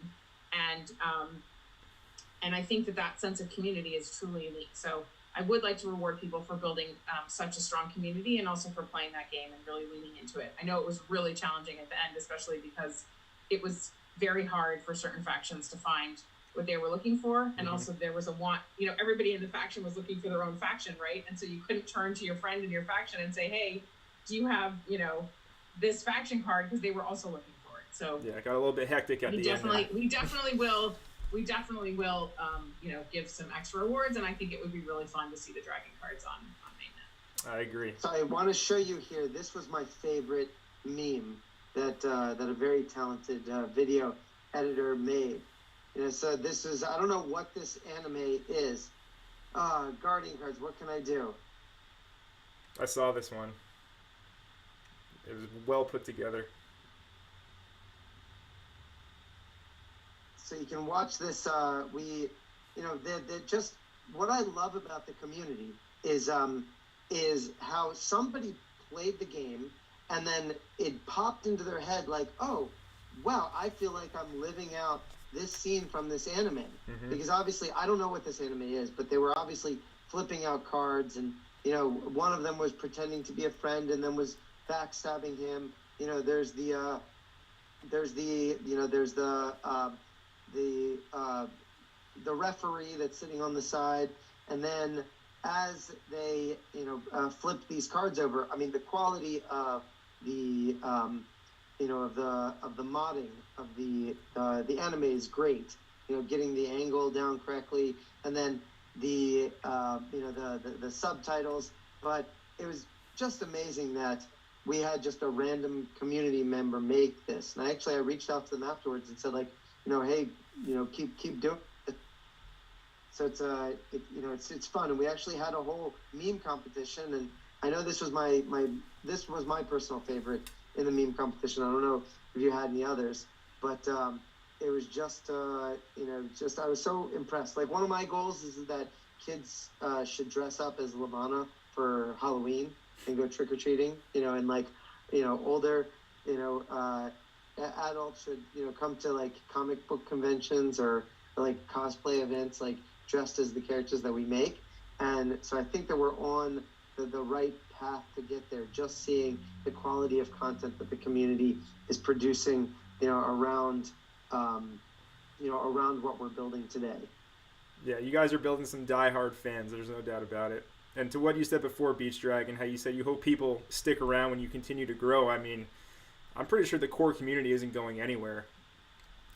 And I think that sense of community is truly unique. So I would like to reward people for building such a strong community, and also for playing that game and really leaning into it. I know it was really challenging at the end, especially because it was very hard for certain factions to find what they were looking for. And also there was a want, everybody in the faction was looking for their own faction, right? And so you couldn't turn to your friend in your faction and say, hey, do you have, this faction card? Because they were also looking for it. So yeah, it got a little bit hectic at the end. We definitely will, give some extra rewards, and I think it would be really fun to see the dragon cards on mainnet. I agree. So I want to show you here. This was my favorite meme that a very talented video editor made. So this is, I don't know what this anime is. Guardian cards. What can I do? I saw this one. It was well put together. So you can watch this. Just what I love about the community is how somebody played the game, and then it popped into their head like, oh, wow, I feel like I'm living out this scene from this anime. Because obviously I don't know what this anime is, but they were obviously flipping out cards, and one of them was pretending to be a friend and then was backstabbing him. There's the referee that's sitting on the side, and then as they flip these cards over, I mean, the quality of the of the modding of the anime is great. Getting the angle down correctly, and then the subtitles. But it was just amazing that we had just a random community member make this. And I reached out to them afterwards and said, like, hey, keep doing it. So it's fun. And we actually had a whole meme competition, and I know this was my personal favorite in the meme competition. I don't know if you had any others, but it was just I was so impressed. Like, one of my goals is that kids should dress up as Levana for Halloween and go trick-or-treating, and older, adults should, come to like comic book conventions or like cosplay events, like dressed as the characters that we make. And so I think that we're on the right path to get there, just seeing the quality of content that the community is producing, around what we're building today. Yeah, you guys are building some diehard fans. There's no doubt about it. And to what you said before, Beach Dragon, how you said you hope people stick around when you continue to grow. I mean, I'm pretty sure the core community isn't going anywhere.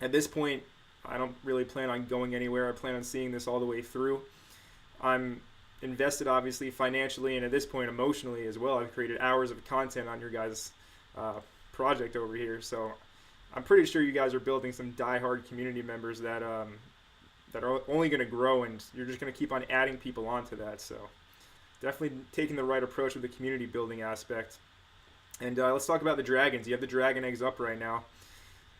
At this point, I don't really plan on going anywhere. I plan on seeing this all the way through. I'm invested, obviously, financially, and at this point, emotionally as well. I've created hours of content on your guys' project over here. So I'm pretty sure you guys are building some diehard community members that that are only going to grow, and you're just going to keep on adding people onto that. So definitely taking the right approach with the community building aspect. And let's talk about the dragons. You have the dragon eggs up right now.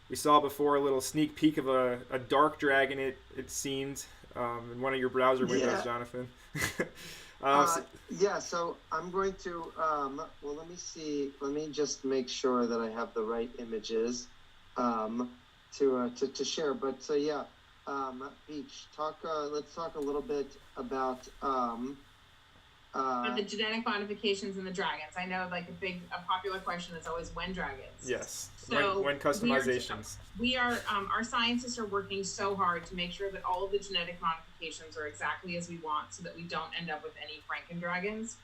We saw before a little sneak peek of a dark dragon, it seemed, in one of your browser windows, Jonathan. Yeah, so I'm going to, well, let me see. Let me just make sure that I have the right images to share. But so, yeah, Beach, let's talk a little bit about the genetic modifications in the dragons. I know, like, a popular question is always when dragons. Yes. So when customizations. We are our scientists are working so hard to make sure that all of the genetic modifications are exactly as we want, so that we don't end up with any Franken dragons.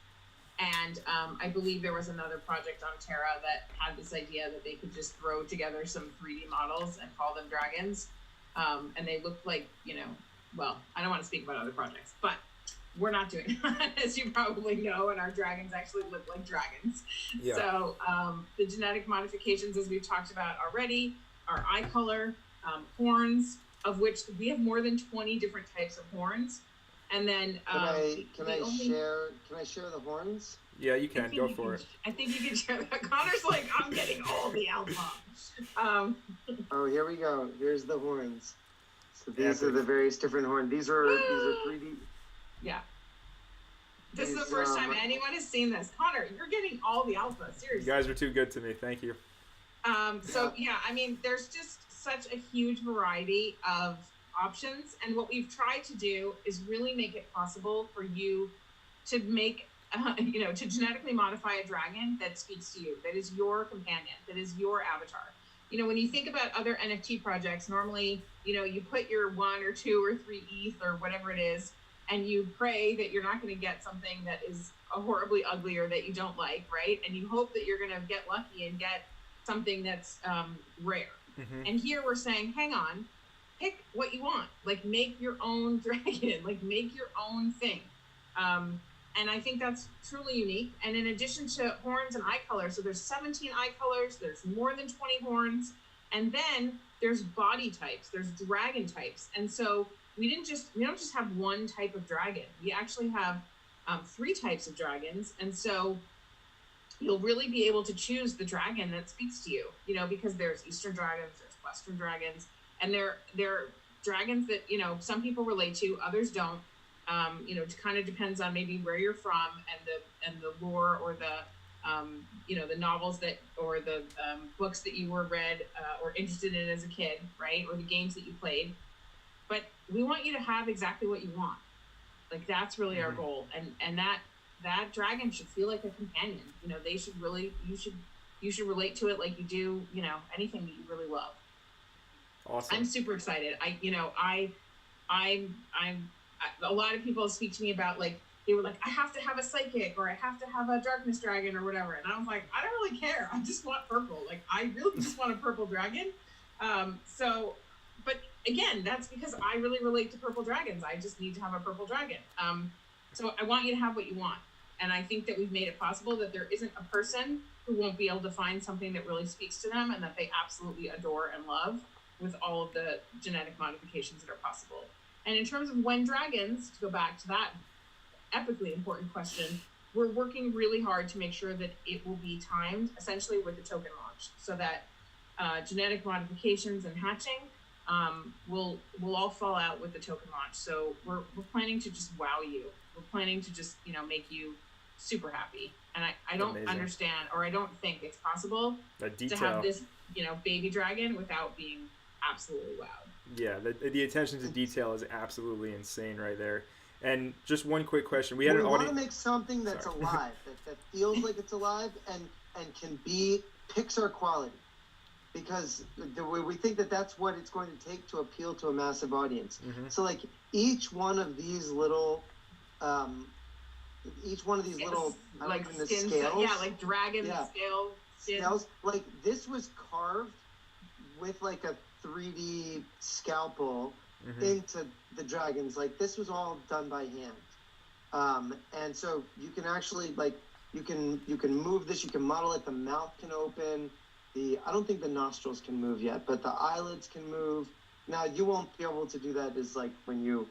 And I believe there was another project on Terra that had this idea that they could just throw together some 3D models and call them dragons. And they look like, well, I don't want to speak about other projects, but we're not doing that, as you probably know, and our dragons actually look like dragons. Yeah. So the genetic modifications, as we've talked about already, are eye color, horns, of which we have more than 20 different types of horns. And then can I share the horns? Yeah, you can. Go for it. I think you can share that. Connor's like, I'm getting all the alpha. Oh, here we go. Here's the horns. So these are the various different horns. These are 3D. Yeah. This is the first time anyone has seen this. Connor, you're getting all the alpha. Seriously. You guys are too good to me. Thank you. So yeah, I mean, there's just such a huge variety of options, and what we've tried to do is really make it possible for you to make, to genetically modify a dragon that speaks to you, that is your companion, that is your avatar. When you think about other NFT projects, normally, you put your 1 or 2 or 3 ETH or whatever it is, and you pray that you're not going to get something that is horribly ugly or that you don't like, right? And you hope that you're going to get lucky and get something that's rare. Mm-hmm. And here we're saying, hang on, pick what you want. Like, make your own dragon. Like, make your own thing. And I think that's truly unique. And in addition to horns and eye color, so there's 17 eye colors, there's more than 20 horns, and then there's body types, there's dragon types. And so we don't just have one type of dragon. We actually have 3 types of dragons. And so you'll really be able to choose the dragon that speaks to you, because there's Eastern dragons, there's Western dragons, and they're dragons that, some people relate to, others don't. It kind of depends on maybe where you're from and the lore or the novels or the books that you were read or interested in as a kid, right? Or the games that you played. But we want you to have exactly what you want. Like, that's really our goal. And that dragon should feel like a companion. They should really, you should relate to it like you do, anything that you really love. Awesome. I'm super excited. I'm a lot of people speak to me about, like, they were like, I have to have a psychic, or I have to have a darkness dragon or whatever. And I was like, I don't really care. I just want purple. Like, I really just want a purple dragon. But again, that's because I really relate to purple dragons. I just need to have a purple dragon. So I want you to have what you want. And I think that we've made it possible that there isn't a person who won't be able to find something that really speaks to them and that they absolutely adore and love, with all of the genetic modifications that are possible. And in terms of when dragons, to go back to that epically important question, we're working really hard to make sure that it will be timed essentially with the token launch, so that genetic modifications and hatching will all fall out with the token launch. So we're planning to just wow you. We're planning to just, make you super happy. And I don't understand, or I don't think it's possible to have this, baby dragon without being absolutely wowed. Yeah, the attention to detail is absolutely insane right there. And just one quick question: we want to make something that's alive, that feels like it's alive, and can be Pixar quality, because we think that's what it's going to take to appeal to a massive audience. Mm-hmm. So, like, each one of these little, like skins, scales, like dragon scales. Like, this was carved with like a 3D scalpel into the dragons. Like, this was all done by hand, and so you can actually, like, you can move this, you can model it, the mouth can open, I don't think the nostrils can move yet, but the eyelids can move. Now you won't be able to do that as like when you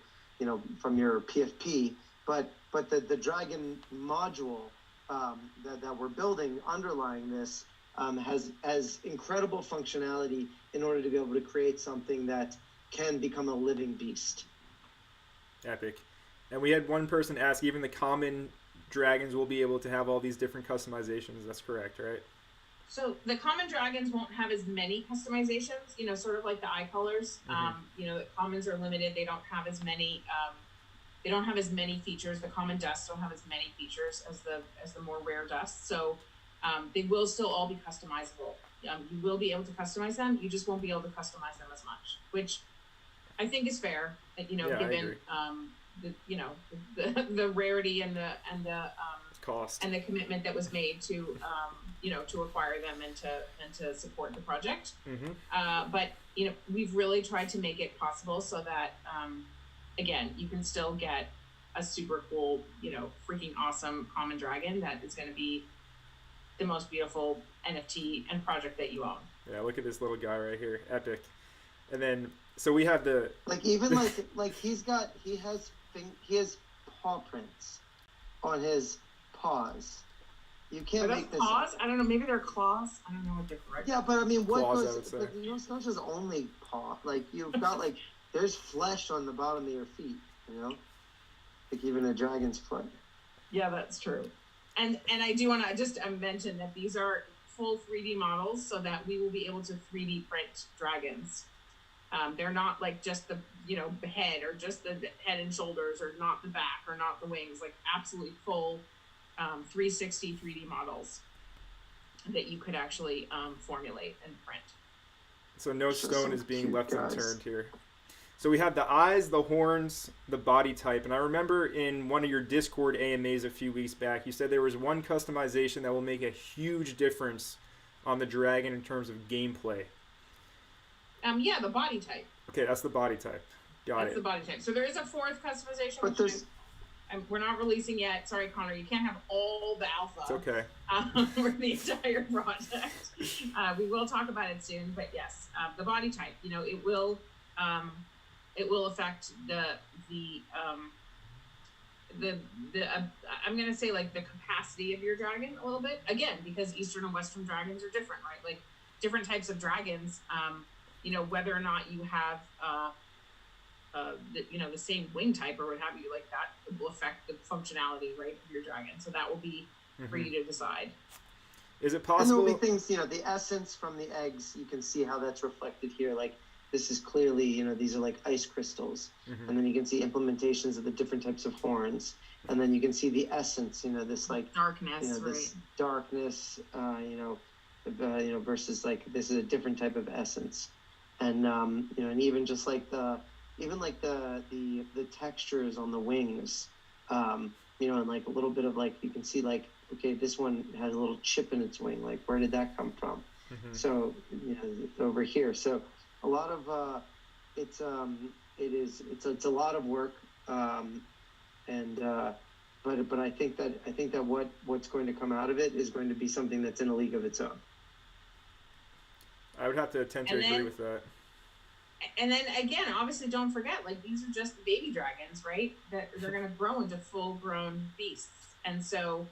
from your PFP, but the dragon module that we're building underlying this has incredible functionality in order to be able to create something that can become a living beast. Epic. And we had one person ask, even the common dragons will be able to have all these different customizations. That's correct, right? So the common dragons won't have as many customizations, sort of like the eye colors. The commons are limited. They don't have as many. They don't have as many features. The common dusts don't have as many features as the more rare dusts. So they will still all be customizable. You will be able to customize them. You just won't be able to customize them as much, which I think is fair. Given the rarity and the cost and the commitment that was made to to acquire them and to support the project. But we've really tried to make it possible so that again, you can still get a super cool, freaking awesome common dragon that is going to be the most beautiful NFT and project that you own. Yeah, look at this little guy right here, epic. And then so we have the he has paw prints on his paws. You can't make this paws. I don't know. Maybe they're claws. I don't know what they're correct. Yeah, but I mean, what claws, goes? But, it's not just only paw. Like you've got there's flesh on the bottom of your feet. Like even a dragon's foot. Yeah, that's true. And I do want to just mention that these are full 3D models, so that we will be able to 3D print dragons. They're not like just the head or just the head and shoulders or not the back or not the wings, like absolutely full 360 3D models that you could actually formulate and print. So no stone is being left unturned here. So we have the eyes, the horns, the body type. And I remember in one of your Discord AMAs a few weeks back, you said there was one customization that will make a huge difference on the dragon in terms of gameplay. Yeah, the body type. Okay, that's the body type. That's the body type. So there is a fourth customization, but which we're not releasing yet. Sorry, Connor, you can't have all the alpha. It's okay. For the entire project. We will talk about it soon, but yes, the body type. It will affect the I'm gonna say like the capacity of your dragon a little bit, again, because Eastern and Western dragons are different, right? Like different types of dragons, whether or not you have the same wing type or what have you, like that will affect the functionality, right, of your dragon. So that will be for you to decide. Is it possible? And there'll be things, the essence from the eggs, you can see how that's reflected here. Like this is clearly, these are like ice crystals. And then you can see implementations of the different types of horns. And then you can see the essence, this like darkness, this darkness, versus like this is a different type of essence. And and even just like the textures on the wings, and like a little bit of like you can see like, okay, this one has a little chip in its wing, like where did that come from? So over here, so a lot of it's a lot of work, but I think that what's going to come out of it is going to be something that's in a league of its own. I would have to tend to agree with that. And then again, obviously, don't forget, like these are just baby dragons, right? That they're going to grow into full-grown beasts, and so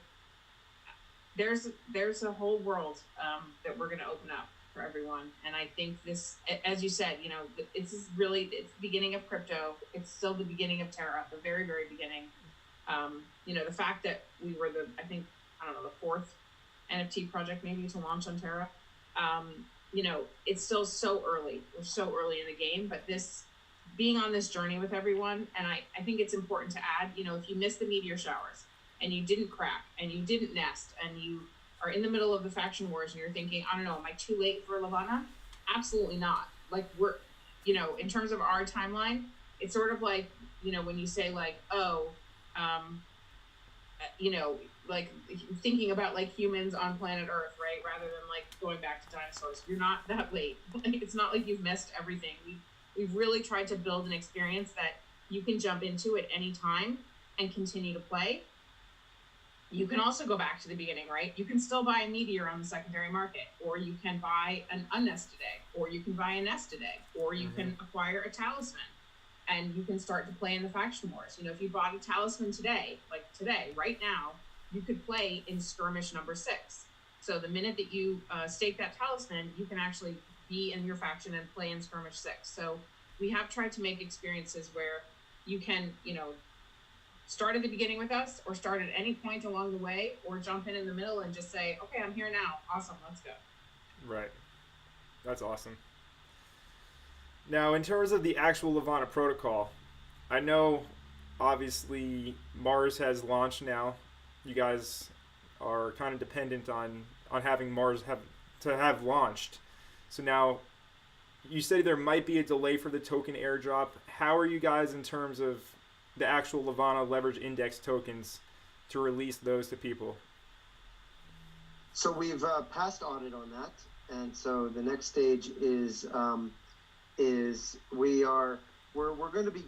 there's a whole world that we're going to open up for everyone. And I think this, as you said, it's the beginning of crypto. It's still the beginning of Terra, the very, very beginning. The fact that we were the fourth NFT project maybe to launch on Terra. It's still so early. We're so early in the game, but this being on this journey with everyone, and I think it's important to add, if you missed the meteor showers and you didn't crack and you didn't nest and you are in the middle of the faction wars and you're thinking, I don't know, am I too late for Levana? Absolutely not. Like we're, in terms of our timeline, it's sort of like, when you say like, like thinking about like humans on planet Earth, right? Rather than like going back to dinosaurs. You're not that late. It's not like you've missed everything. We've really tried to build an experience that you can jump into at any time and continue to play. You can also go back to the beginning, right? You can still buy a meteor on the secondary market, or you can buy an unnested egg, or you can buy a nested egg, or you can acquire a talisman, and you can start to play in the faction wars. You know, if you bought a talisman today, right now, you could play in skirmish number 6. So the minute that you stake that talisman, you can actually be in your faction and play in skirmish 6. So we have tried to make experiences where you can, you know, start at the beginning with us, or start at any point along the way, or jump in the middle and just say, okay, I'm here now. Awesome, let's go. Right. That's awesome. Now, in terms of the actual Levana Protocol, I know obviously Mars has launched now. You guys are kind of dependent on having Mars have launched. So now, you say there might be a delay for the token airdrop. How are you guys in terms of the actual Levana Leveraged Index tokens to release those to people? So we've passed audit on that, and so the next stage is we're going to be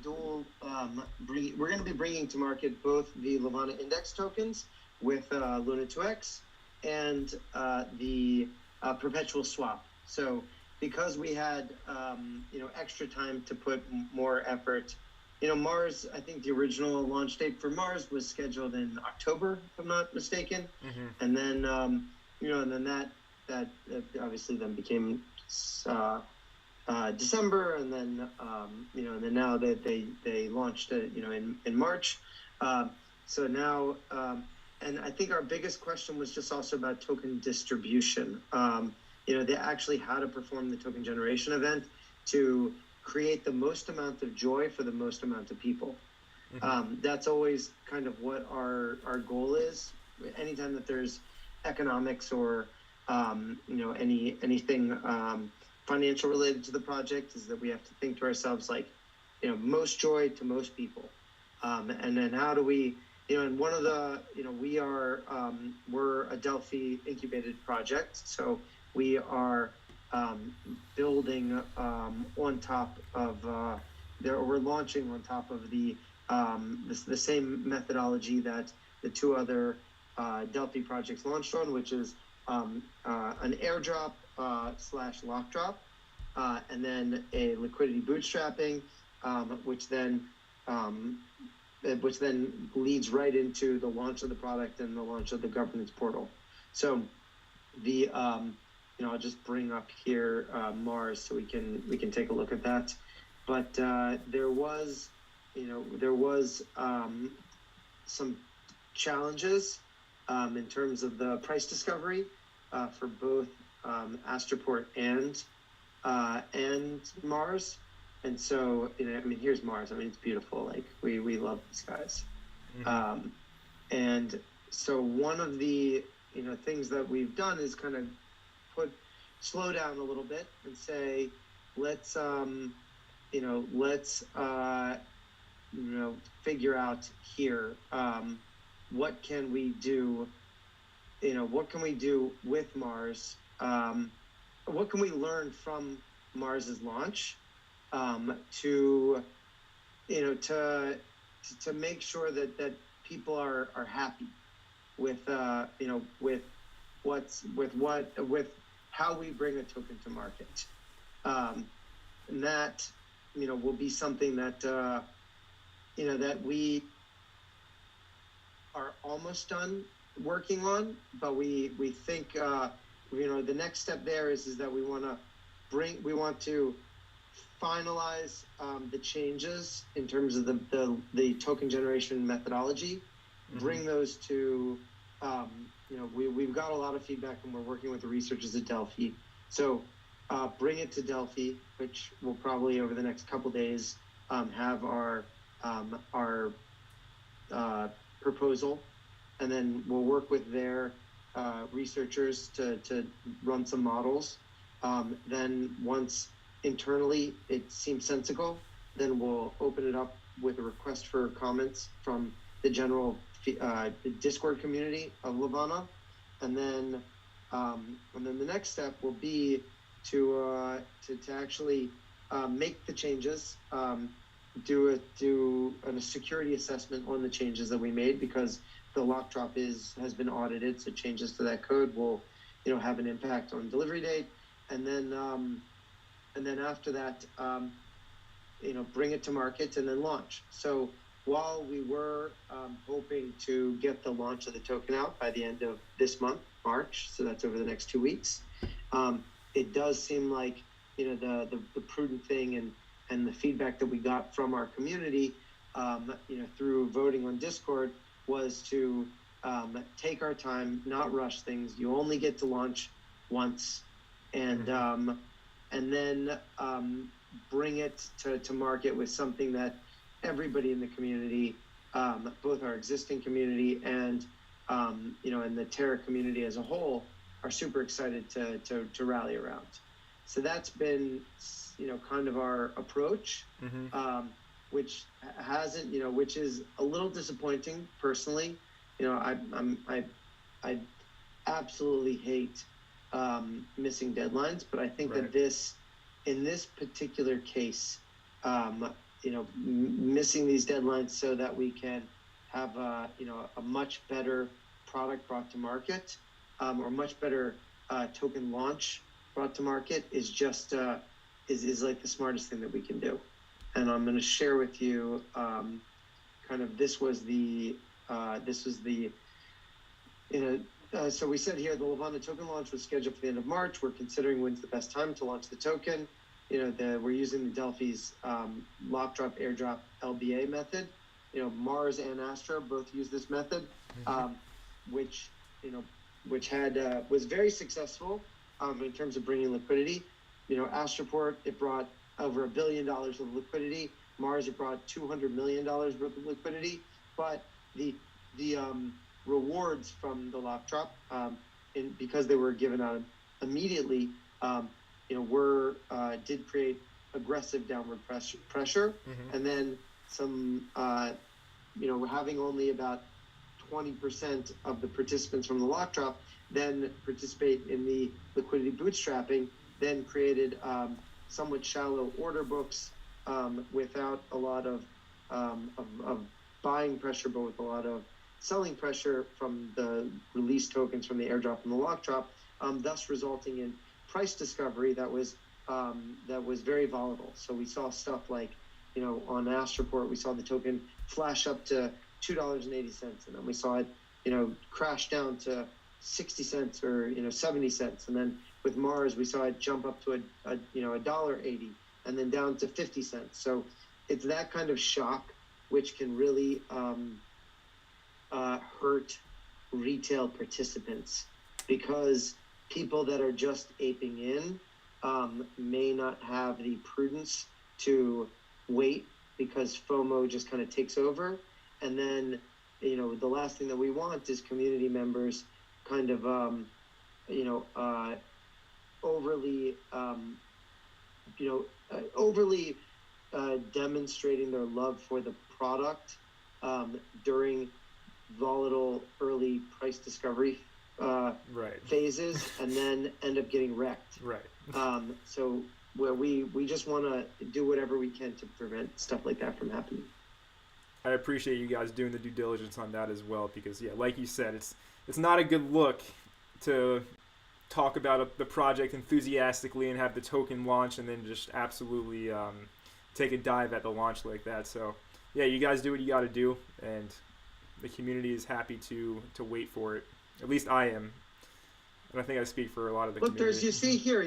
we're going to be bringing to market both the Levana Index tokens with Luna 2x and the perpetual swap. So because we had extra time to put more effort. You know, Mars, I think the original launch date for Mars was scheduled in October, if I'm not mistaken. And then, and then that obviously then became December, and then, and then now that they launched it, in March. So now, and I think our biggest question was just also about token distribution. They actually how to perform the token generation event to create the most amount of joy for the most amount of people. That's always kind of what our goal is. Anytime that there's economics or anything financial related to the project, is that we have to think to ourselves like, most joy to most people. And then how do we, and one of the, we're a Delphi incubated project, so we are building on top of we're launching on top of the same methodology that the two other Delphi projects launched on, which is an airdrop / lock drop, and then a liquidity bootstrapping, which then leads right into the launch of the product and the launch of the governance portal. So the I'll just bring up here Mars so we can take a look at that. But there was some challenges in terms of the price discovery for both Astroport and Mars. And so, here's Mars. It's beautiful. Like we love these guys. And so one of the things that we've done is kind of slow down a little bit and say, let's figure out here, what can we do with Mars? What can we learn from Mars's launch to make sure that people are happy with how we bring a token to market. And that, will be something that, that we are almost done working on, but we think, the next step there is that we want to finalize the changes in terms of the token generation methodology, bring those to, we've got a lot of feedback and we're working with the researchers at Delphi. So bring it to Delphi, which will probably over the next couple days have our proposal, and then we'll work with their researchers to run some models. Then once internally it seems sensible, then we'll open it up with a request for comments from the general the Discord community of Levana, and then the next step will be to actually make the changes, do a security assessment on the changes that we made, because the lock drop has been audited, so changes to that code will, have an impact on delivery date, and then after that, bring it to market and then launch. So while we were hoping to get the launch of the token out by the end of this month, March, so that's over the next 2 weeks, it does seem like, the prudent thing and the feedback that we got from our community, through voting on Discord, was to take our time, not rush things. You only get to launch once, and then bring it to market with something that everybody in the community, both our existing community and and the Terra community as a whole, are super excited to rally around. So that's been kind of our approach, which hasn't which is a little disappointing personally. I absolutely hate missing deadlines, but I think that in this particular case, missing these deadlines so that we can have a much better product brought to market, or much better token launch brought to market is just is like the smartest thing that we can do. And I'm going to share with you this was the so we said here the Levana token launch was scheduled for the end of March. We're considering when's the best time to launch the token. We're using the Delphi's lock drop airdrop LBA method. Mars and Astra both use this method, which was very successful in terms of bringing liquidity. Astroport, it brought over $1 billion of liquidity. Mars, it brought $200 million worth of liquidity. But the rewards from the lock drop, because they were given out immediately, did create aggressive downward pressure, and then some, having only about 20% of the participants from the lock drop then participate in the liquidity bootstrapping, then created somewhat shallow order books without a lot of buying pressure, but with a lot of selling pressure from the release tokens from the airdrop and the lock drop, thus resulting in price discovery that was very volatile. So we saw stuff like, on Astroport, we saw the token flash up to $2.80, and then we saw it, crash down to 60 cents or 70 cents, and then with Mars we saw it jump up to $1.80, and then down to 50 cents. So it's that kind of shock which can really hurt retail participants, because people that are just aping in may not have the prudence to wait, because FOMO just kind of takes over. And then, the last thing that we want is community members kind of, overly demonstrating their love for the product during volatile early price discovery phases, and then end up getting wrecked. So where we just want to do whatever we can to prevent stuff like that from happening. I appreciate you guys doing the due diligence on that as well, because like you said, it's not a good look to talk about the project enthusiastically and have the token launch and then just absolutely take a dive at the launch like that. So you guys do what you got to do, and the community is happy to wait for it. At least I am, and I think I speak for a lot of the community. Look, you see here,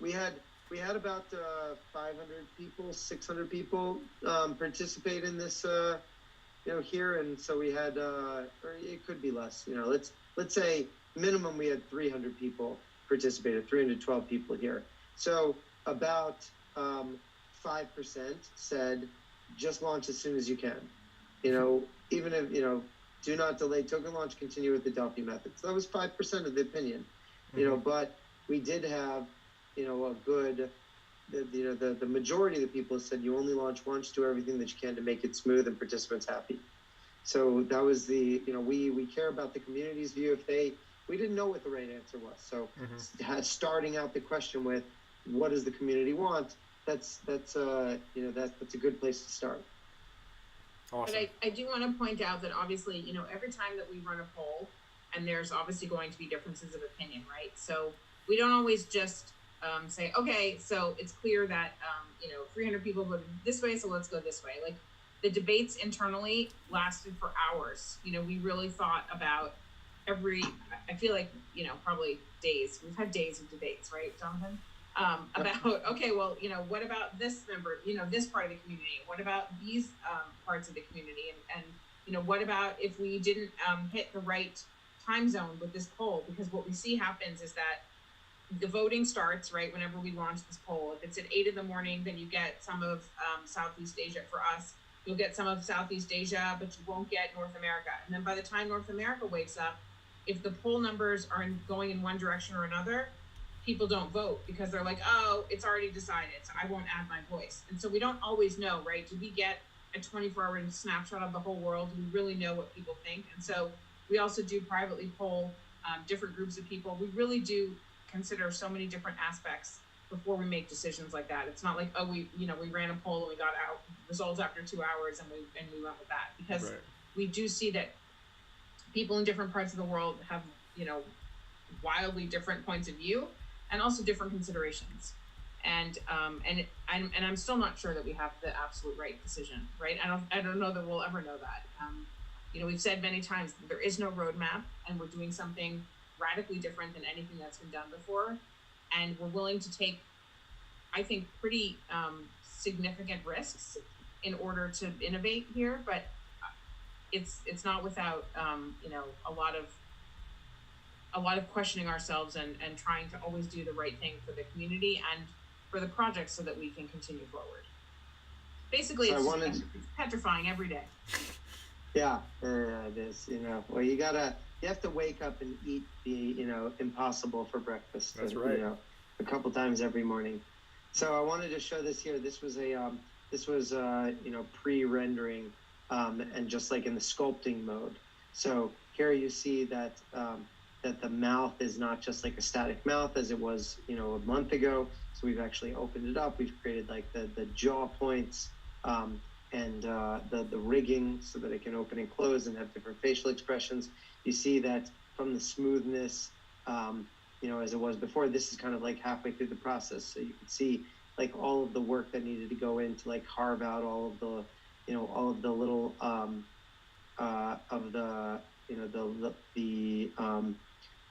we had about 500 people, 600 people participate in this, here, and so we had, or it could be less. Let's say minimum we had 300 people participated, 312 people here. So about 5% said just launch as soon as you can. Even if do not delay token launch, continue with the Delphi method. So that was 5% of the opinion. But we did have a good, the majority of the people said you only launch once, do everything that you can to make it smooth and participants happy. So that was the, we care about the community's view. We didn't know what the right answer was. So starting out the question with what does the community want, that's a good place to start. Awesome. But I do want to point out that obviously, you know, every time that we run a poll, and there's obviously going to be differences of opinion, right? So we don't always just say, okay, so it's clear that, you know, 300 people voted this way, so let's go this way. Like, the debates internally lasted for hours. You know, we really thought about I feel like, you know, probably days. We've had days of debates, right, Jonathan? About, okay, well, you know, what about this member, you know, this part of the community? What about these parts of the community? And, you know, what about if we didn't hit the right time zone with this poll? Because what we see happens is that the voting starts, right, whenever we launch this poll. If it's at 8 in the morning, then you get some of Southeast Asia. For us, you'll get some of Southeast Asia, but you won't get North America. And then by the time North America wakes up, if the poll numbers are going in one direction or another, people don't vote because they're like, oh, it's already decided, so I won't add my voice. And so we don't always know, right? Do we get a 24-hour snapshot of the whole world? Do we really know what people think? And so we also do privately poll different groups of people. We really do consider so many different aspects before we make decisions like that. It's not like, oh, we ran a poll and we got out results after 2 hours and we went with that, because we do see that people in different parts of the world have, you know, wildly different points of view and also different considerations. And I'm still not sure that we have the absolute right decision, right? I don't know that we'll ever know that. You know, we've said many times that there is no roadmap, and we're doing something radically different than anything that's been done before. And we're willing to take, I think, pretty significant risks in order to innovate here. But it's not without you know, a lot of questioning ourselves and trying to always do the right thing for the community and for the project so that we can continue forward. Basically, it's petrifying every day. Yeah, it is. You know, well, you have to wake up and eat the, you know, impossible for breakfast. That's right. You know, a couple times every morning. So I wanted to show this here. This was you know, pre-rendering and just like in the sculpting mode. So here you see that that the mouth is not just like a static mouth as it was, you know, a month ago. So we've actually opened it up. We've created like the jaw points and the rigging so that it can open and close and have different facial expressions. You see that from the smoothness, you know, as it was before, this is kind of like halfway through the process. So you can see like all of the work that needed to go in to like carve out all of the, you know, all of the little of the, you know,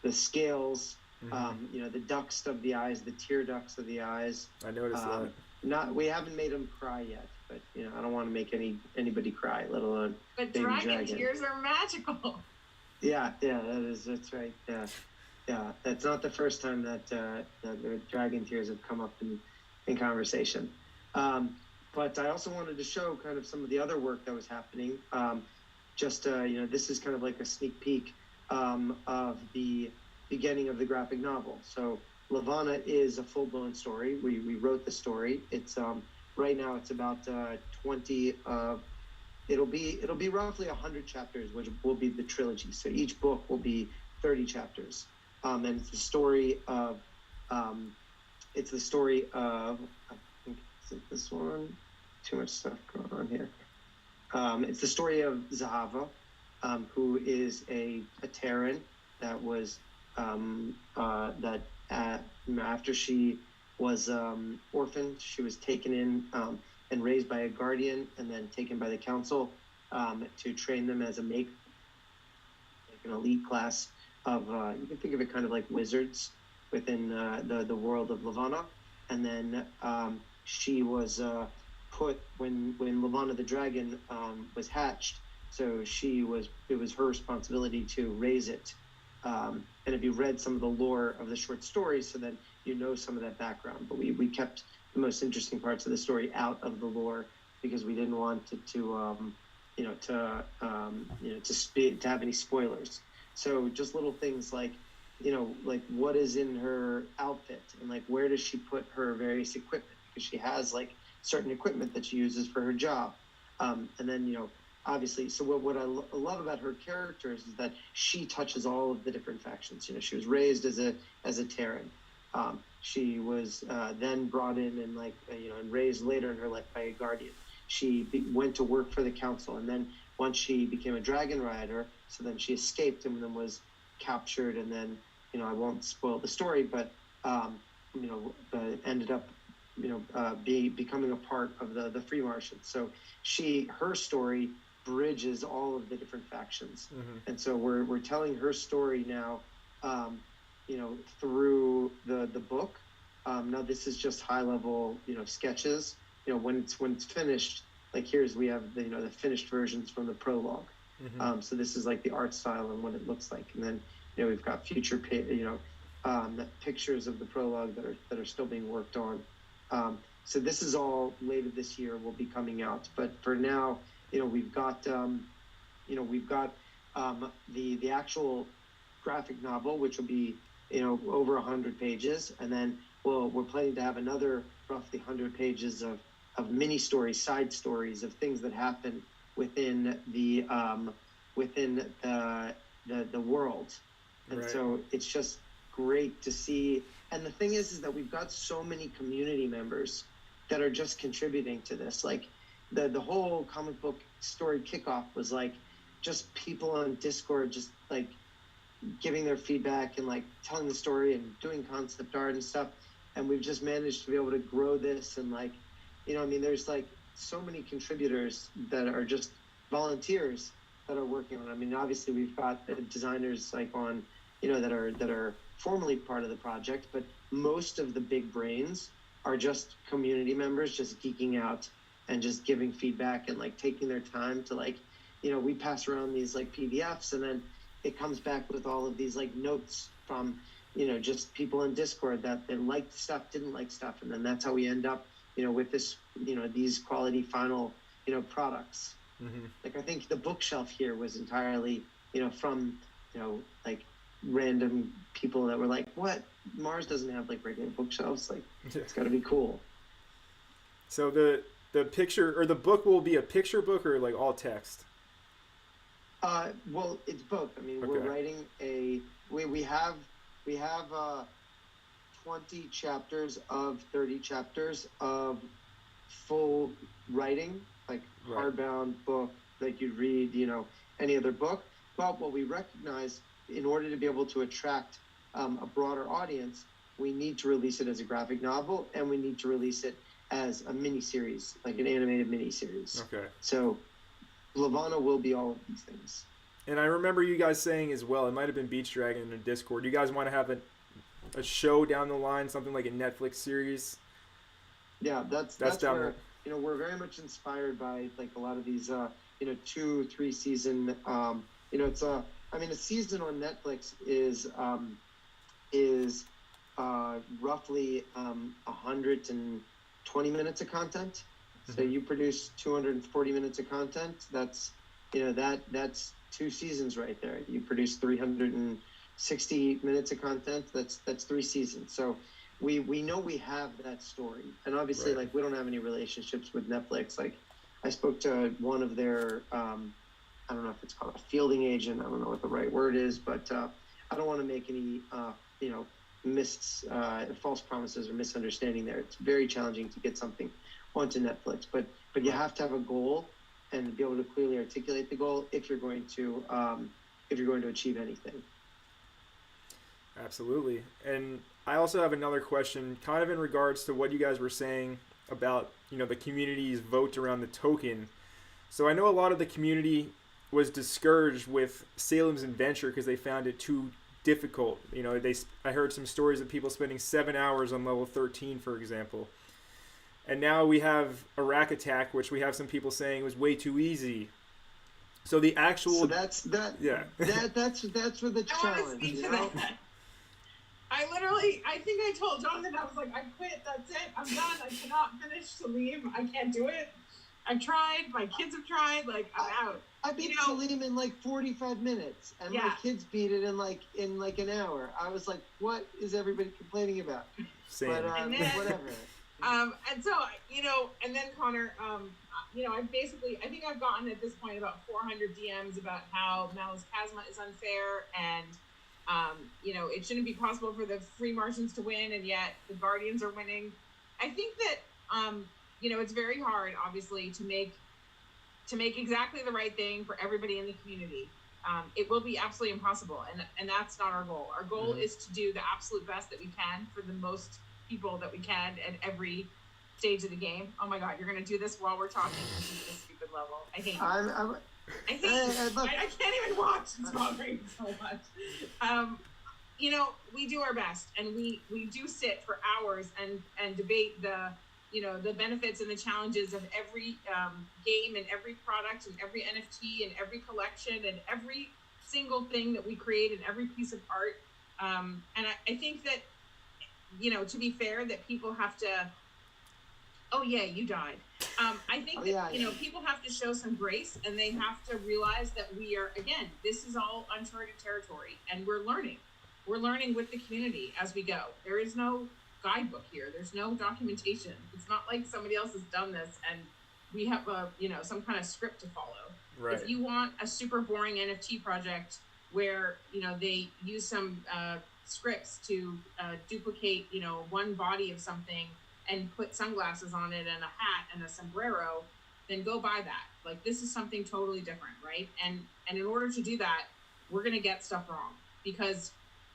the scales, you know, the ducts of the eyes, the tear ducts of the eyes. I noticed that. We haven't made them cry yet, but you know, I don't want to make anybody cry, let alone. But dragon tears are magical. Yeah, that's right. Yeah. That's not the first time that the dragon tears have come up in conversation. But I also wanted to show kind of some of the other work that was happening. You know, this is kind of like a sneak peek of the beginning of the graphic novel. So Levana is a full-blown story. We wrote the story. It's right now it's about 20. It'll be roughly 100 chapters, which will be the trilogy. So each book will be 30 chapters, and it's the story of I think it's this one. Too much stuff going on here. It's the story of Zahava, who is a Terran that was after she was orphaned, she was taken in and raised by a guardian, and then taken by the council to train them as like an elite class of you can think of it kind of like wizards within the world of Levana. And then she was put when Levana the dragon was hatched. So it was her responsibility to raise it. And if you read some of the lore of the short stories, so then you know some of that background. But we kept the most interesting parts of the story out of the lore because we didn't want to have any spoilers. So just little things like, you know, like what is in her outfit and like where does she put her various equipment, because she has like certain equipment that she uses for her job. And then, you know, obviously, so what I love about her characters is that she touches all of the different factions. You know, she was raised as a Terran. She was then brought in and and raised later in her life by a guardian. went to work for the council, and then once she became a dragon rider, so then she escaped and then was captured, and then I won't spoil the story, but ended up becoming a part of the Free Martians. So her story bridges all of the different factions, and so we're telling her story now, through the book. Now this is just high level sketches. When it's finished, like we have the finished versions from the prologue. So this is like the art style and what it looks like, and then we've got future pictures of the prologue that are still being worked on. So this is all later this year will be coming out, but for now, we've got the actual graphic novel, which will be over 100 pages, and then we're planning to have another roughly 100 pages of mini stories, side stories of things that happen within the world. And right. So it's just great to see. And the thing is that we've got so many community members that are just contributing to this. Like the whole comic book story kickoff was like just people on Discord just like giving their feedback and like telling the story and doing concept art and stuff. And we've just managed to be able to grow this, and like, there's like so many contributors that are just volunteers that are working on it. Obviously we've got designers like on, that are formally part of the project, but most of the big brains are just community members just geeking out and just giving feedback and like taking their time to like, we pass around these like PDFs, and then it comes back with all of these like notes from, just people in Discord that liked stuff, didn't like stuff. And then that's how we end up, with this, these quality final, products. Like I think the bookshelf here was entirely, from, like random people that were like, what? Mars doesn't have like regular bookshelves. Like it's gotta be cool. So the picture or the book will be a picture book or like all text? Well, it's both. Okay. We're writing we have 20 chapters of 30 chapters of full writing, like right. hardbound book, like you'd read, any other book. But what we recognize, in order to be able to attract a broader audience, we need to release it as a graphic novel, and we need to release it as a miniseries, like an animated miniseries. Okay. So Levana will be all of these things. And I remember you guys saying as well, it might have been Beach Dragon in the Discord, you guys want to have a show down the line, something like a Netflix series? Yeah, that's down where, we're very much inspired by like a lot of these, 2-3 season, it's a season on Netflix is roughly 120 minutes of content. So you produce 240 minutes of content. That's that's 2 seasons right there. You produce 360 minutes of content. That's 3 seasons. So we know we have that story, and obviously right. like we don't have any relationships with Netflix. Like I spoke to one of their I don't know if it's called a fielding agent. I don't know what the right word is, but I don't want to make any false promises or misunderstanding there. It's very challenging to get something onto Netflix, but you have to have a goal and be able to clearly articulate the goal if you're going to achieve anything. Absolutely. And I also have another question kind of in regards to what you guys were saying about, the community's vote around the token. So I know a lot of the community was discouraged with Salem's Adventure because they found it too difficult. I heard some stories of people spending 7 hours on level 13, for example. And now we have Iraq Attack, which we have some people saying was way too easy. So the actual... So that's where the I want to speak to that. I think I told Jonathan, I was like, I quit, that's it, I'm done, I cannot finish Salim, I can't do it. I've tried, my kids have tried, like, I'm out. I beat Salim in like 45 minutes, and my kids beat it in like an hour. I was like, what is everybody complaining about? Same. But whatever. And so, and then Connor, I think I've gotten at this point about 400 DMs about how Melas Chasma is unfair, and it shouldn't be possible for the Free Martians to win, and yet the Guardians are winning. I think that it's very hard, obviously, to make exactly the right thing for everybody in the community. It will be absolutely impossible, and that's not our goal. Our goal is to do the absolute best that we can for the most people that we can at every stage of the game. Oh my God, you're gonna do this while we're talking. This is a stupid level. I hate you. I hate you. I can't even watch. It's bothering me so much. We do our best, and we do sit for hours and debate the benefits and the challenges of every game and every product and every NFT and every collection and every single thing that we create and every piece of art. And I think that, to be fair, that people have to, oh yeah, you died. I think people have to show some grace, and they have to realize that we are, again, this is all uncharted territory, and we're learning. We're learning with the community as we go. There is no guidebook here. There's no documentation. It's not like somebody else has done this and we have some kind of script to follow. Right. If you want a super boring NFT project where they use some scripts to duplicate one body of something and put sunglasses on it and a hat and a sombrero, then go buy that. Like, this is something totally different, right? And in order to do that, we're gonna get stuff wrong, because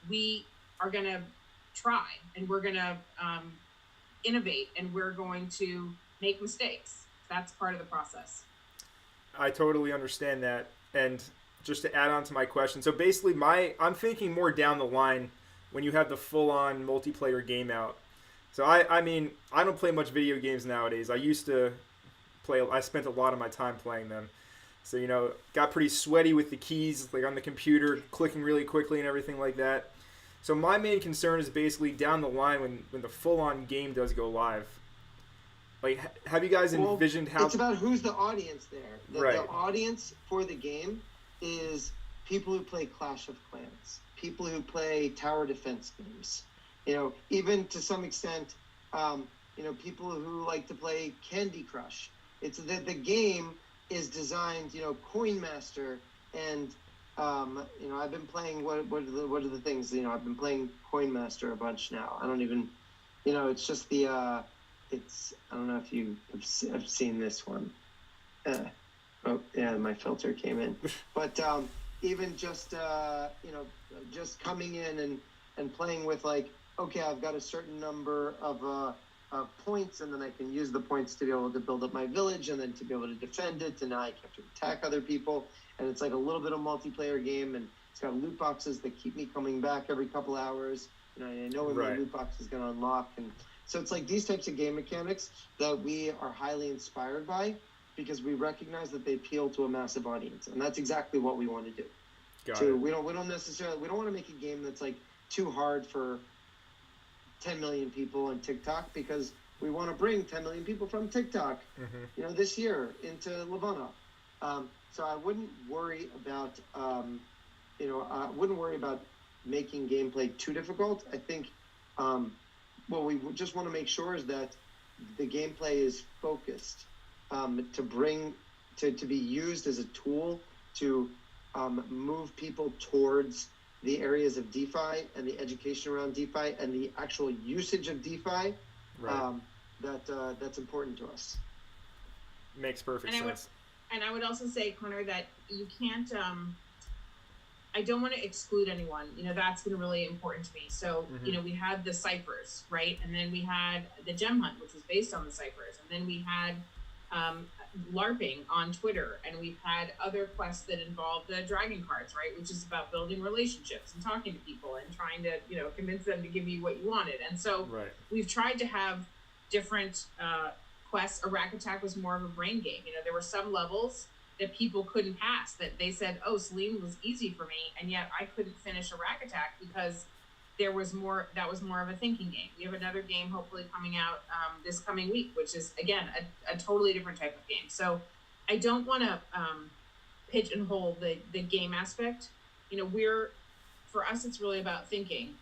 we are gonna try, and we're going to innovate, and we're going to make mistakes. That's part of the process. I totally understand that. And just to add on to my question, so basically I'm thinking more down the line when you have the full-on multiplayer game out. So I mean, I don't play much video games nowadays. I used to I spent a lot of my time playing them. So, got pretty sweaty with the keys, like on the computer, clicking really quickly and everything like that. So my main concern is basically down the line when the full-on game does go live. Like, have you guys envisioned how... It's about who's the audience there. Right. The audience for the game is people who play Clash of Clans, people who play tower defense games. Even to some extent, people who like to play Candy Crush. It's the game is designed, Coin Master and... I've been playing what are the things, I've been playing Coin Master a bunch now. I don't even, it's just I don't know if you have seen this one. Oh yeah, my filter came in. But even just just coming in and playing with, like, okay, I've got a certain number of points, and then I can use the points to be able to build up my village, and then to be able to defend it, and now I have to attack other people. And it's like a little bit of multiplayer game, and it's got loot boxes that keep me coming back every couple hours. I know when my loot box is going to unlock. And so it's like these types of game mechanics that we are highly inspired by, because we recognize that they appeal to a massive audience. And that's exactly what we want to do. We don't want to make a game that's like too hard for 10 million people on TikTok, because we want to bring 10 million people from TikTok, this year into Levana. So I wouldn't worry about, making gameplay too difficult. I think what we just want to make sure is that the gameplay is focused, to be used as a tool to move people towards the areas of DeFi and the education around DeFi and the actual usage of DeFi. Right. That's important to us. Makes perfect sense. And I would also say, Connor, that you can't, I don't want to exclude anyone. That's been really important to me. So, we had the ciphers, right? And then we had the gem hunt, which was based on the ciphers. And then we had LARPing on Twitter. And we've had other quests that involve the dragon cards, right? Which is about building relationships and talking to people and trying to, convince them to give you what you wanted. And so we've tried to have different quests. A rack attack was more of a brain game. There were some levels that people couldn't pass, that they said, oh, Celine was easy for me, and yet I couldn't finish a rack attack because that was more of a thinking game. We have another game hopefully coming out this coming week, which is, again, a totally different type of game. So I don't want to pigeonhole the game aspect. For us, it's really about thinking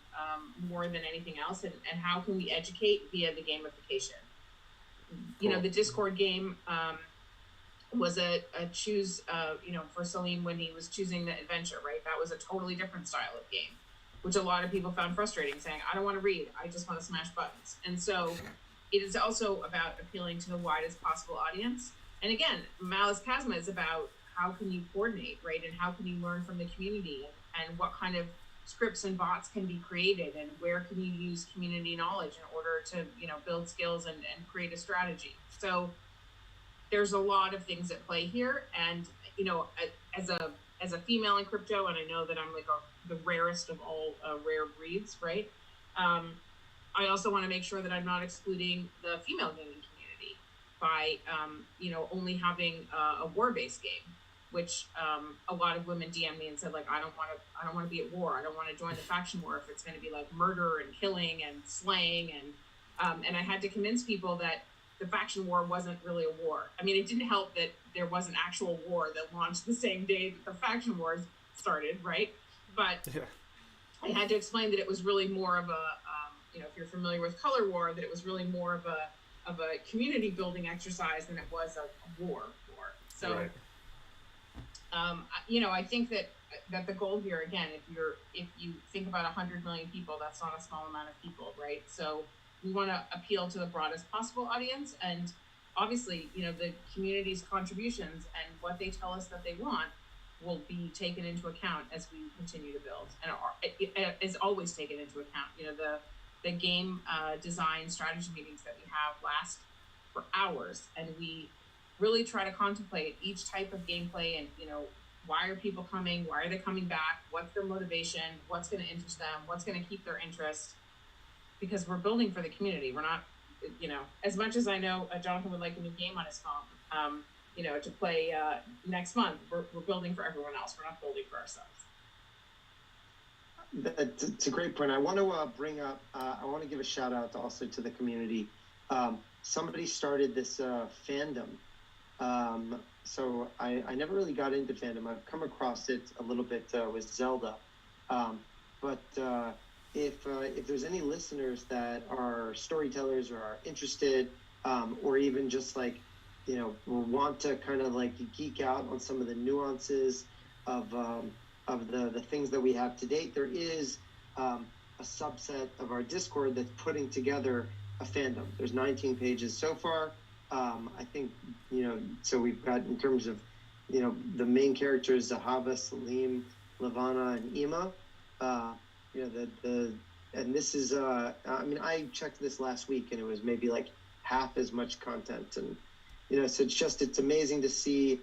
more than anything else, and how can we educate via the gamification. Cool. The Discord game was a choose, for Salim when he was choosing the adventure, right? That was a totally different style of game, which a lot of people found frustrating, saying, I don't want to read, I just want to smash buttons. And so, it is also about appealing to the widest possible audience. And again, Melas Chasma is about how can you coordinate, right? And how can you learn from the community, and what kind of scripts and bots can be created, and where can you use community knowledge in order to, build skills and create a strategy. So there's a lot of things at play here. And, as a female in crypto, and I know that I'm like the rarest of all rare breeds, right? I also want to make sure that I'm not excluding the female gaming community by, only having a war-based game, which a lot of women DM me and said, like, I don't want to be at war. I don't want to join the faction war if it's going to be like murder and killing and slaying. And I had to convince people that the faction war wasn't really a war. I mean, it didn't help that there was an actual war that launched the same day that the faction wars started, right? But yeah. I had to explain that it was really more of a, if you're familiar with Color War, that it was really more of a community building exercise than it was a war. So, right. I think that the goal here, again, if you think about 100 million people, that's not a small amount of people, right? So we want to appeal to the broadest possible audience, and obviously, the community's contributions and what they tell us that they want will be taken into account as we continue to build, and it is always taken into account. The game design strategy meetings that we have last for hours, and we really try to contemplate each type of gameplay and, why are people coming? Why are they coming back? What's their motivation? What's going to interest them? What's going to keep their interest? Because we're building for the community. We're not, as much as I know Jonathan would like a new game on his phone, to play next month, we're building for everyone else. We're not building for ourselves. It's a great point. I want to bring up, I want to give a shout out also to the community. Somebody started this fandom. So I never really got into fandom. I've come across it a little bit with Zelda. But if there's any listeners that are storytellers or are interested, or even just like, want to kind of like geek out on some of the nuances of the things that we have to date, there is a subset of our Discord that's putting together a fandom. There's 19 pages so far. I think, so we've got, in terms of, the main characters, Zahava, Salim, Levana, and Ima. And this is, I checked this last week and it was maybe like half as much content. And, so it's amazing to see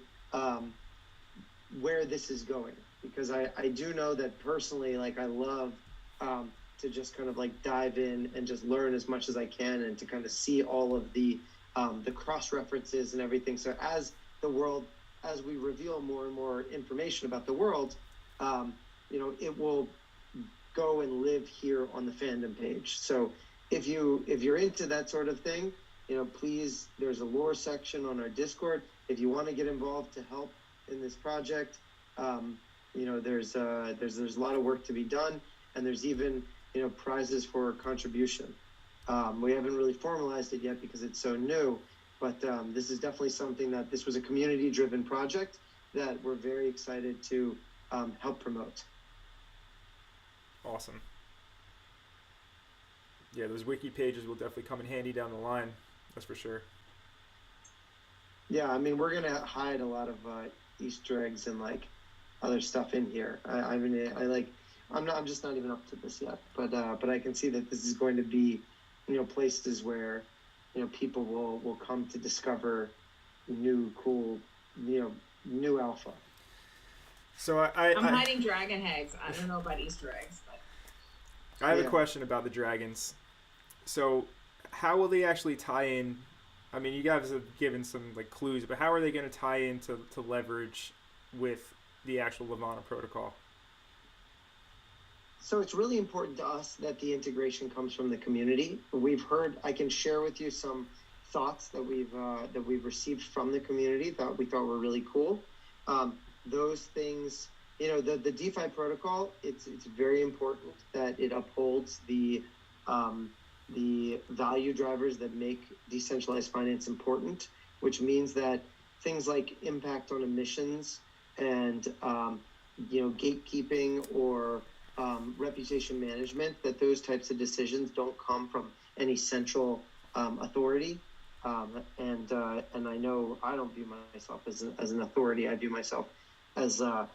where this is going. Because I do know that personally, like, I love to just kind of like dive in and just learn as much as I can, and to kind of see all of the cross references and everything. So as we reveal more and more information about the world, it will go and live here on the fandom page. So if you're into that sort of thing, please, there's a lore section on our Discord. If you want to get involved to help in this project, there's a lot of work to be done, and there's even, prizes for contribution. We haven't really formalized it yet because it's so new, but this is definitely something that this was a community-driven project that we're very excited to help promote. Awesome. Yeah, those wiki pages will definitely come in handy down the line. That's for sure. Yeah, I mean, we're gonna hide a lot of Easter eggs and like other stuff in here. I'm just not even up to this yet, but I can see that this is going to be, places where, people will come to discover new, cool, new alpha. So I'm hiding dragon eggs. I don't know about Easter eggs, but I have a question about the dragons. So how will they actually tie in? I mean, you guys have given some like clues, but how are they going to tie into leverage with the actual Levana protocol? So it's really important to us that the integration comes from the community. I can share with you some thoughts that we've received from the community that we thought were really cool. Those things, the DeFi protocol, it's very important that it upholds the value drivers that make decentralized finance important, which means that things like impact on emissions and gatekeeping or reputation management, that those types of decisions don't come from any central authority. And I know I don't view myself as an authority. I view myself as a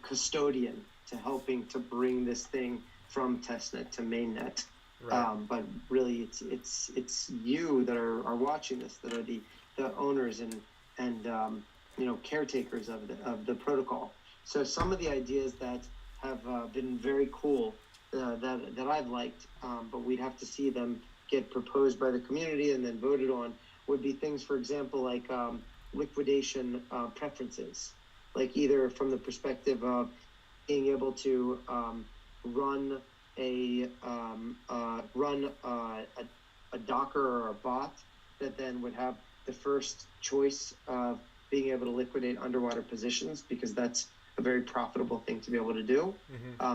custodian to helping to bring this thing from testnet to mainnet. Right. But really, it's you that are watching this, that are the owners and caretakers of the protocol. So some of the ideas that have been very cool that I've liked, but we'd have to see them get proposed by the community and then voted on, would be things, for example, like liquidation preferences, like either from the perspective of being able to run a Docker or a bot that then would have the first choice of being able to liquidate underwater positions, because that's a very profitable thing to be able to do.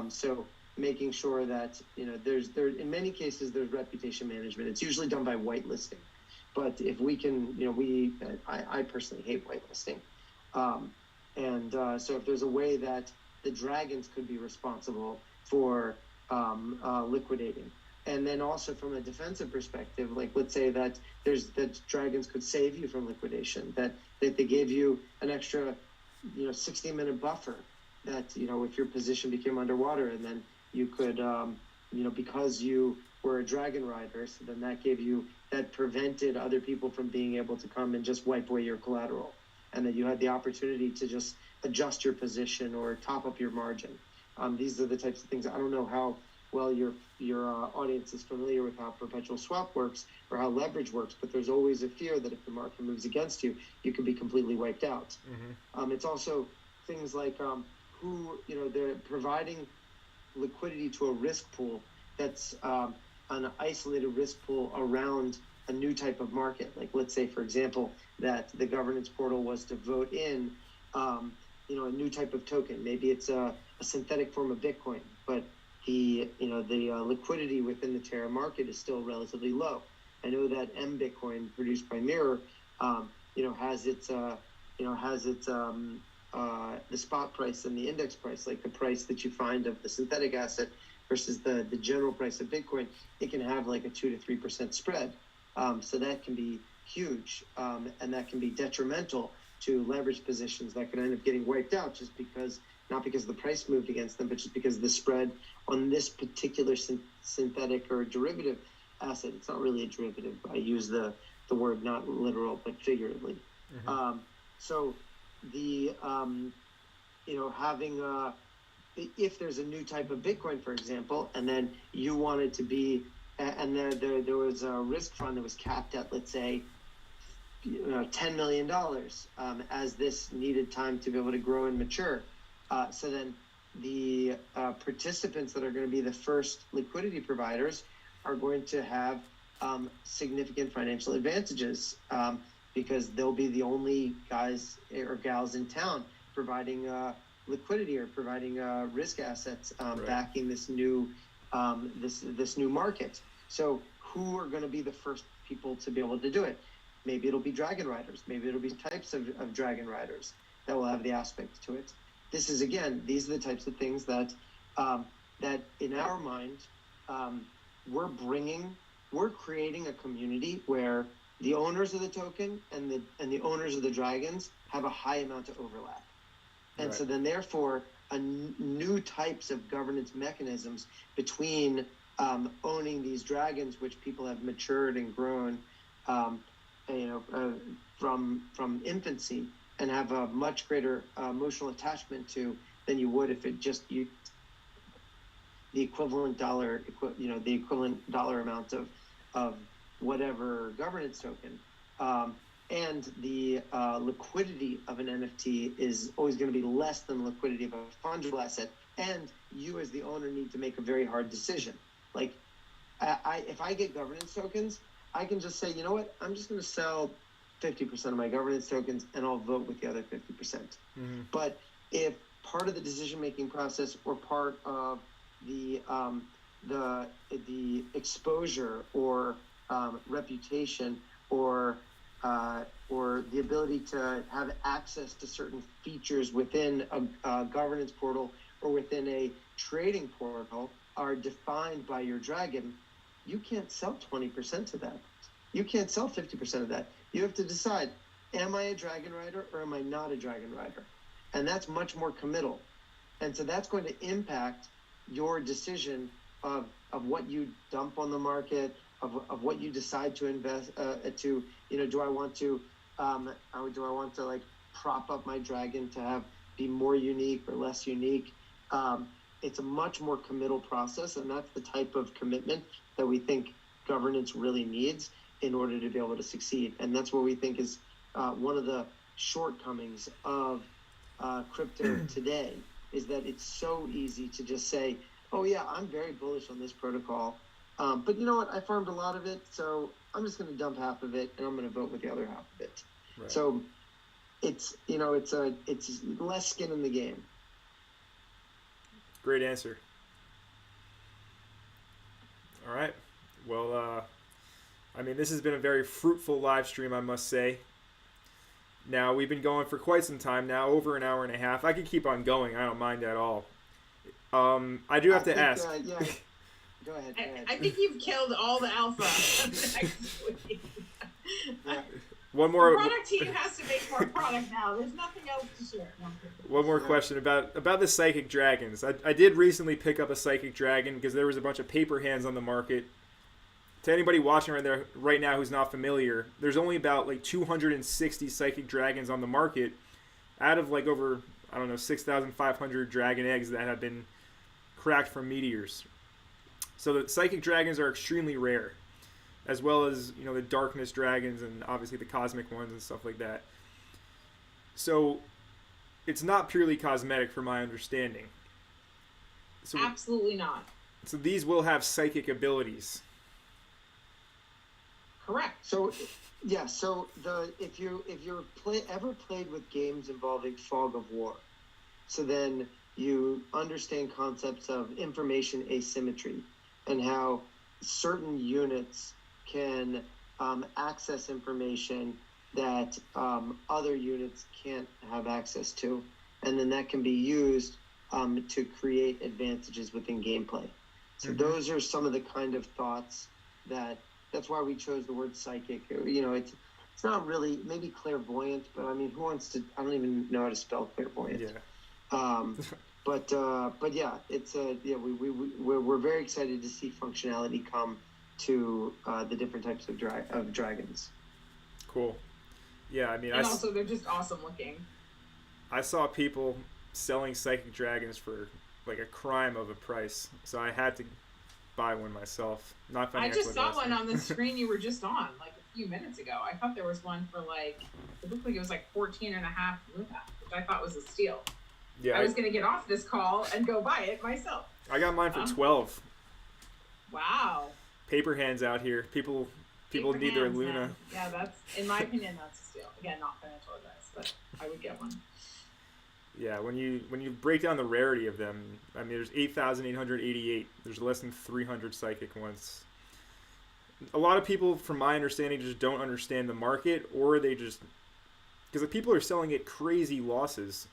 So making sure that there in many cases there's reputation management. It's usually done by whitelisting, but if we can, I personally hate whitelisting, so if there's a way that the dragons could be responsible for liquidating, and then also from a defensive perspective, like let's say that dragons could save you from liquidation, that they gave you an extra 60-minute buffer, that if your position became underwater, and then you could because you were a dragon rider, so then that prevented other people from being able to come and just wipe away your collateral, and that you had the opportunity to just adjust your position or top up your margin. These are the types of things. I don't know how well your audience is familiar with how perpetual swap works or how leverage works, but there's always a fear that if the market moves against you, you could be completely wiped out. It's also things like they're providing liquidity to a risk pool that's an isolated risk pool around a new type of market. Like let's say, for example, that the governance portal was to vote in a new type of token. Maybe it's a synthetic form of Bitcoin, but the liquidity within the Terra market is still relatively low. I know that Bitcoin produced by Mirror has its the spot price and the index price, like the price that you find of the synthetic asset versus the general price of Bitcoin. It can have like a 2 to 3% spread. So that can be huge, and that can be detrimental to leverage positions that could end up getting wiped out not because the price moved against them, but just because the spread on this particular synthetic or derivative asset. It's not really a derivative. I use the word not literal, but figuratively. So the having if there's a new type of Bitcoin, for example, and then you wanted to be, and there was a risk fund that was capped at, let's say, $10 million as this needed time to be able to grow and mature. So then the participants that are going to be the first liquidity providers are going to have significant financial advantages, because they'll be the only guys or gals in town providing liquidity or providing risk assets, backing this new this new market. So who are going to be the first people to be able to do it? Maybe it'll be dragon riders. Maybe it'll be types of dragon riders that will have the aspect to it. These are the types of things that that in our mind we're creating a community where the owners of the token and the owners of the dragons have a high amount of overlap. And so then therefore new types of governance mechanisms between owning these dragons, which people have matured and grown from infancy, and have a much greater emotional attachment to than you would if it just the equivalent dollar amount of whatever governance token, and the liquidity of an NFT is always going to be less than the liquidity of a fungible asset, and you as the owner need to make a very hard decision. Like if I get governance tokens, I can just say, you know what, I'm just going to sell 50% of my governance tokens and I'll vote with the other 50%. But if part of the decision-making process or part of the exposure or reputation or the ability to have access to certain features within a governance portal or within a trading portal are defined by your dragon, you can't sell 20% of that. You can't sell 50% of that. You have to decide, am I a dragon rider or am I not a dragon rider? And that's much more committal. And so that's going to impact your decision of what you dump on the market, of what you decide to invest to, do I want to like prop up my dragon to be more unique or less unique? It's a much more committal process, and that's the type of commitment that we think governance really needs in order to be able to succeed. And that's what we think is one of the shortcomings of crypto today, is that it's so easy to just say, oh yeah, I'm very bullish on this protocol, but you know what, I farmed a lot of it, so I'm just going to dump half of it and I'm going to vote with the other half of it. Right. So it's less skin in the game. Great answer. All right. Well, this has been a very fruitful live stream, I must say. Now, we've been going for quite some time now, over an hour and a half. I can keep on going. I don't mind at all. I do have to ask. Yeah. Go ahead. I think you've killed all the alpha. One more. The product team has to make more product now. There's nothing else to share. One more question about the psychic dragons. I did recently pick up a psychic dragon because there was a bunch of paper hands on the market. To anybody watching right now who's not familiar, there's only about like 260 psychic dragons on the market out of like over, 6,500 dragon eggs that have been cracked from meteors. So the psychic dragons are extremely rare, as well as, the darkness dragons and obviously the cosmic ones and stuff like that. So it's not purely cosmetic from my understanding. So, absolutely not. So these will have psychic abilities. Correct. So, yeah. So if you're ever played with games involving fog of war, so then you understand concepts of information asymmetry and how certain units can access information that other units can't have access to, and then that can be used to create advantages within gameplay. So those are some of the kind of thoughts that's why we chose the word psychic. It's not really, maybe clairvoyant, but who wants to? I don't even know how to spell clairvoyant. Yeah. But yeah, it's we're very excited to see functionality come to the different types of dragons. Cool. Yeah, and also they're just awesome looking. I saw people selling psychic dragons for like a crime of a price, so I had to buy one myself. Not I just saw one on the screen you were just on like a few minutes ago. I thought there was one for it looked like it was like 14.5 Luna, which I thought was a steal. Yeah, I was going to get off this call and go buy it myself. I got mine for 12. Wow. Paper hands out here. People need their Luna. Man. Yeah, that's, in my opinion, that's a steal. Again, not financial advice, but I would get one. Yeah, when you break down the rarity of them, there's 8,888. There's less than 300 psychic ones. A lot of people, from my understanding, just don't understand the market, or they just, because the people are selling at crazy losses.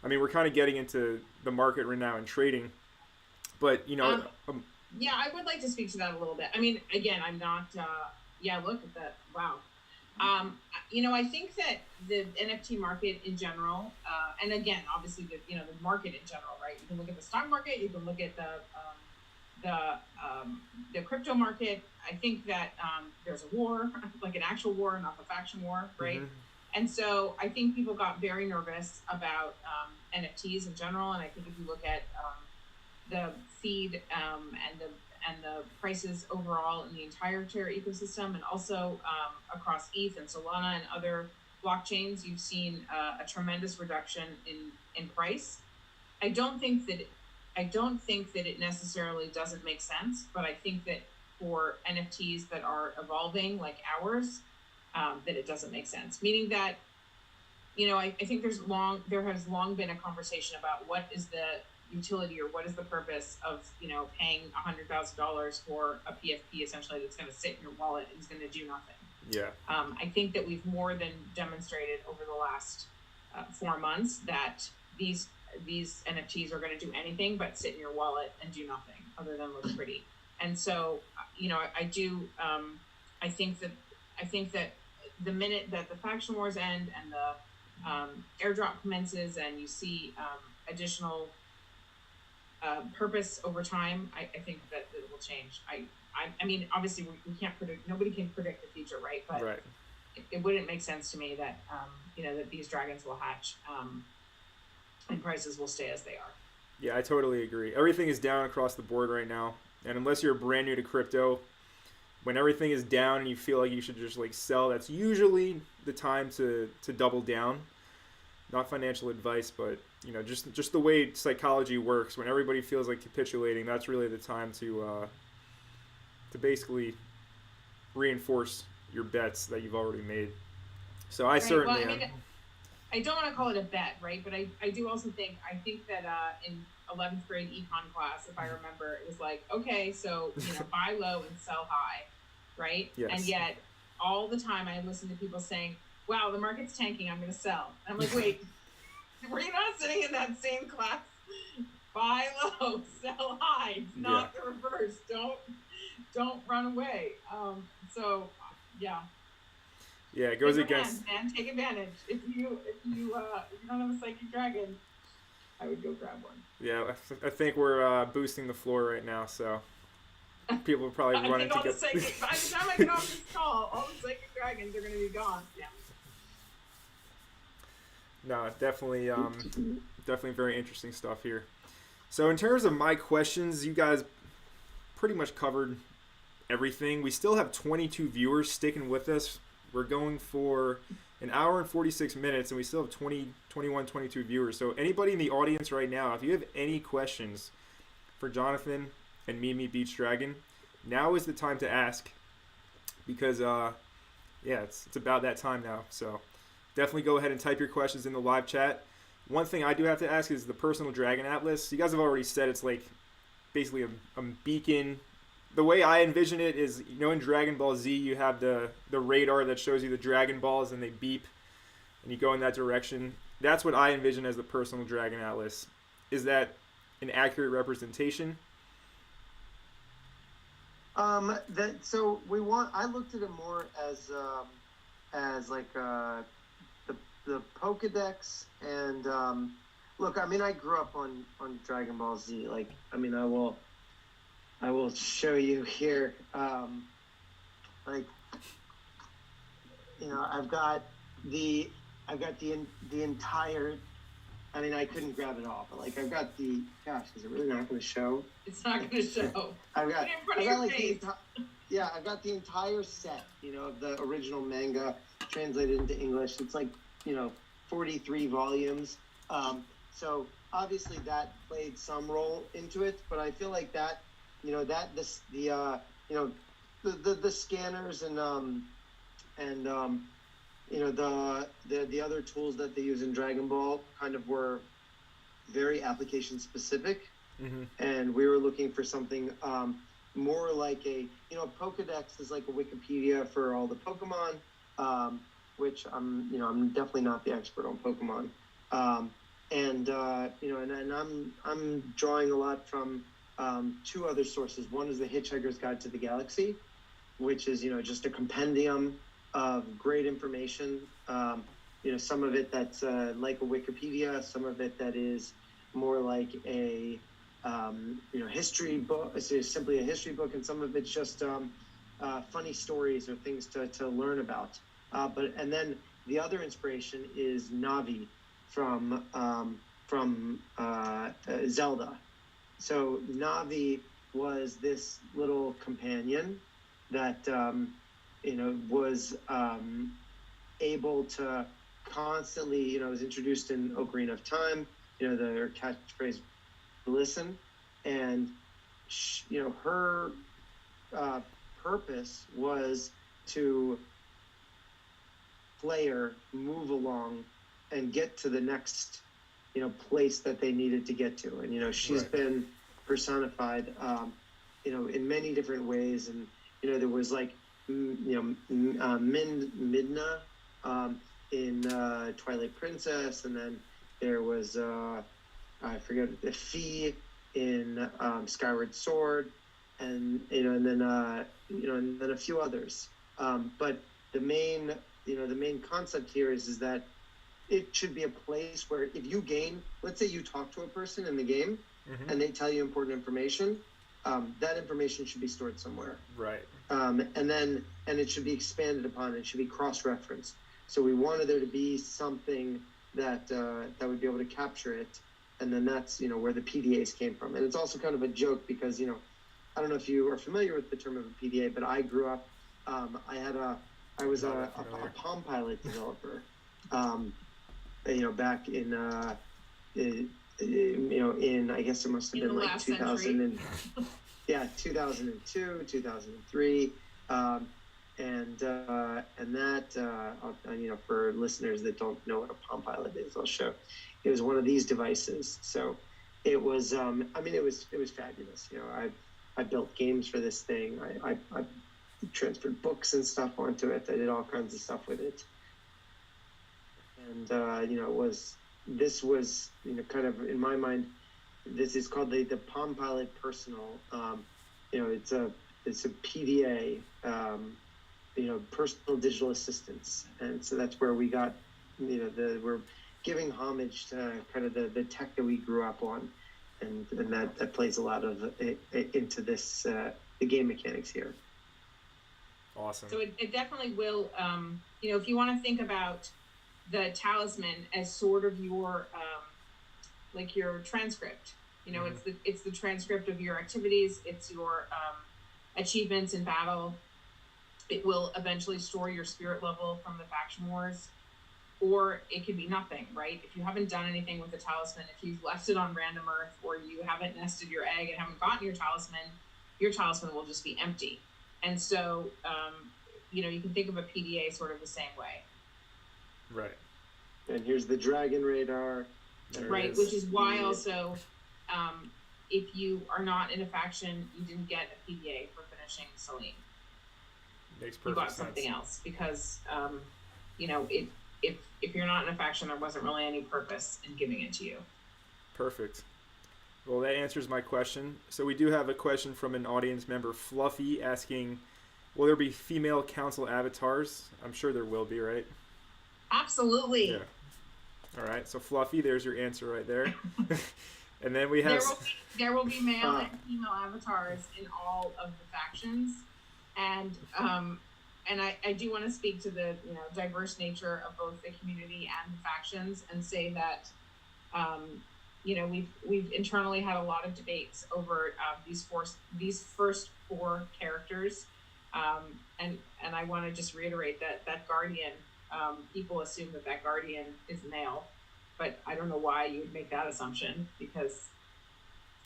We're kind of getting into the market right now and trading, but yeah, I would like to speak to that a little bit. Again, I'm not. Look at that. Wow. I think that the NFT market in general, and again, obviously the market in general, right? You can look at the stock market, you can look at the crypto market. I think that there's a war, like an actual war, not the faction war, right? Mm-hmm. And so I think people got very nervous about NFTs in general, and I think if you look at the feed and the prices overall in the entire Terra ecosystem, and also across ETH and Solana and other blockchains, you've seen a tremendous reduction in price. I don't think that it necessarily doesn't make sense, but I think that for NFTs that are evolving like ours, that it doesn't make sense. Meaning that, I think there has long been a conversation about what is the utility or what is the purpose of paying $100,000 for a PFP essentially that's going to sit in your wallet and is going to do nothing. Yeah. I think that we've more than demonstrated over the last 4 months that these NFTs are going to do anything but sit in your wallet and do nothing other than look pretty. And so, I do, I think that the minute that the faction wars end and the airdrop commences and you see additional purpose over time, I think that it will change. I mean, obviously we can't predict, nobody can predict the future, right? But Right. It wouldn't make sense to me that, that these dragons will hatch and prices will stay as they are. Yeah, I totally agree. Everything is down across the board right now, and unless you're brand new to crypto, when everything is down and you feel like you should just like sell, that's usually the time to double down. Not financial advice, but just the way psychology works. When everybody feels like capitulating, that's really the time to basically reinforce your bets that you've already made. So I certainly am. I don't want to call it a bet, right? But I do also think that in 11th grade econ class, if I remember, it was like, okay, so buy low and sell high, right? Yes. And yet all the time I listen to people saying, wow, the market's tanking, I'm going to sell. And I'm like, wait, were you not sitting in that same class? Buy low, sell high. It's not the reverse. Don't run away. So yeah. Yeah, it goes take against. Man, take advantage. If you don't have a psychic dragon, I would go grab one. Yeah, I think we're boosting the floor right now, so people are probably running to get. By the time I get off this call, all the psychic dragons are going to be gone. Yeah. No, definitely very interesting stuff here. So in terms of my questions, you guys pretty much covered everything. We still have 22 viewers sticking with us. We're going for an hour and 46 minutes, and we still have 22 viewers. So anybody in the audience right now, if you have any questions for Jonathan and Mimi Beach Dragon, now is the time to ask, because it's about that time now. So definitely go ahead and type your questions in the live chat. One thing I do have to ask is the personal dragon atlas. You guys have already said it's like basically a beacon. The way I envision it is, in Dragon Ball Z, you have the radar that shows you the Dragon Balls and they beep and you go in that direction. That's what I envision as the personal dragon atlas. Is that an accurate representation? I looked at it more as like the Pokedex, and look, I mean, I grew up on Dragon Ball Z. Like, I mean, I will show you here. I've got the entire. I mean, I couldn't grab it all, but like I've got the. Gosh, is it really not going to show? It's not going to show. I've got the entire set. Of the original manga translated into English. It's like 43 volumes. So obviously that played some role into it, but I feel like that. The scanners and the other tools that they use in Dragon Ball kind of were very application specific, and we were looking for something more like a Pokedex is like a Wikipedia for all the Pokemon, which I'm definitely not the expert on Pokemon, and I'm drawing a lot from two other sources. One is the Hitchhiker's Guide to the Galaxy, which is just a compendium of great information. Some of it that's like a Wikipedia, some of it that is more like a history book. It's simply a history book, and some of it's just funny stories or things to learn about. And then the other inspiration is Navi from Zelda. So Navi was this little companion that was able to constantly, was introduced in Ocarina of Time. Their catchphrase, "Listen," and her purpose was to player move along and get to the next place that they needed to get to. And she's been personified in many different ways. And there was like Midna in Twilight Princess, and then there was I forget, the Fee in Skyward Sword, and and then a few others. But the main concept here is that it should be a place where if you gain, let's say you talk to a person in the game, and they tell you important information, that information should be stored somewhere. Right. And it should be expanded upon. It should be cross-referenced. So we wanted there to be something that would be able to capture it, and then that's where the PDAs came from. And it's also kind of a joke because I don't know if you are familiar with the term of a PDA, but I grew up. I was a Palm Pilot developer. Back in I guess it must have been like 2000 and 2002, 2003, and that for listeners that don't know what a Palm Pilot is, I'll show. It was one of these devices, so it was it was fabulous. I built games for this thing. I transferred books and stuff onto it. I did all kinds of stuff with it. And this was kind of in my mind, this is called the Palm Pilot Personal. It's a PDA, personal digital assistance, and so that's where we got we're giving homage to kind of the tech that we grew up on, and that plays a lot of into this the game mechanics here. Awesome. So it definitely will, if you want to think about the talisman as sort of your, like your transcript, it's the transcript of your activities. It's your achievements in battle. It will eventually store your spirit level from the faction wars, or it could be nothing, right? If you haven't done anything with the talisman, if you've left it on random earth, or you haven't nested your egg and haven't gotten your talisman will just be empty. And so, you can think of a PDA sort of the same way. Right. And here's the dragon radar. Right, which is why also, if you are not in a faction, you didn't get a PDA for finishing Salim. Makes perfect sense. You got something else because, if you're not in a faction, there wasn't really any purpose in giving it to you. Perfect. Well, that answers my question. So we do have a question from an audience member, Fluffy, asking, will there be female council avatars? I'm sure there will be, right? Absolutely. Yeah. All right. So Fluffy, there's your answer right there. And then we have... There will be male and female avatars in all of the factions. And I do want to speak to the diverse nature of both the community and the factions and say that we've internally had a lot of debates over these first four characters, and I want to just reiterate that Guardian, people assume that Guardian is male, but I don't know why you would make that assumption because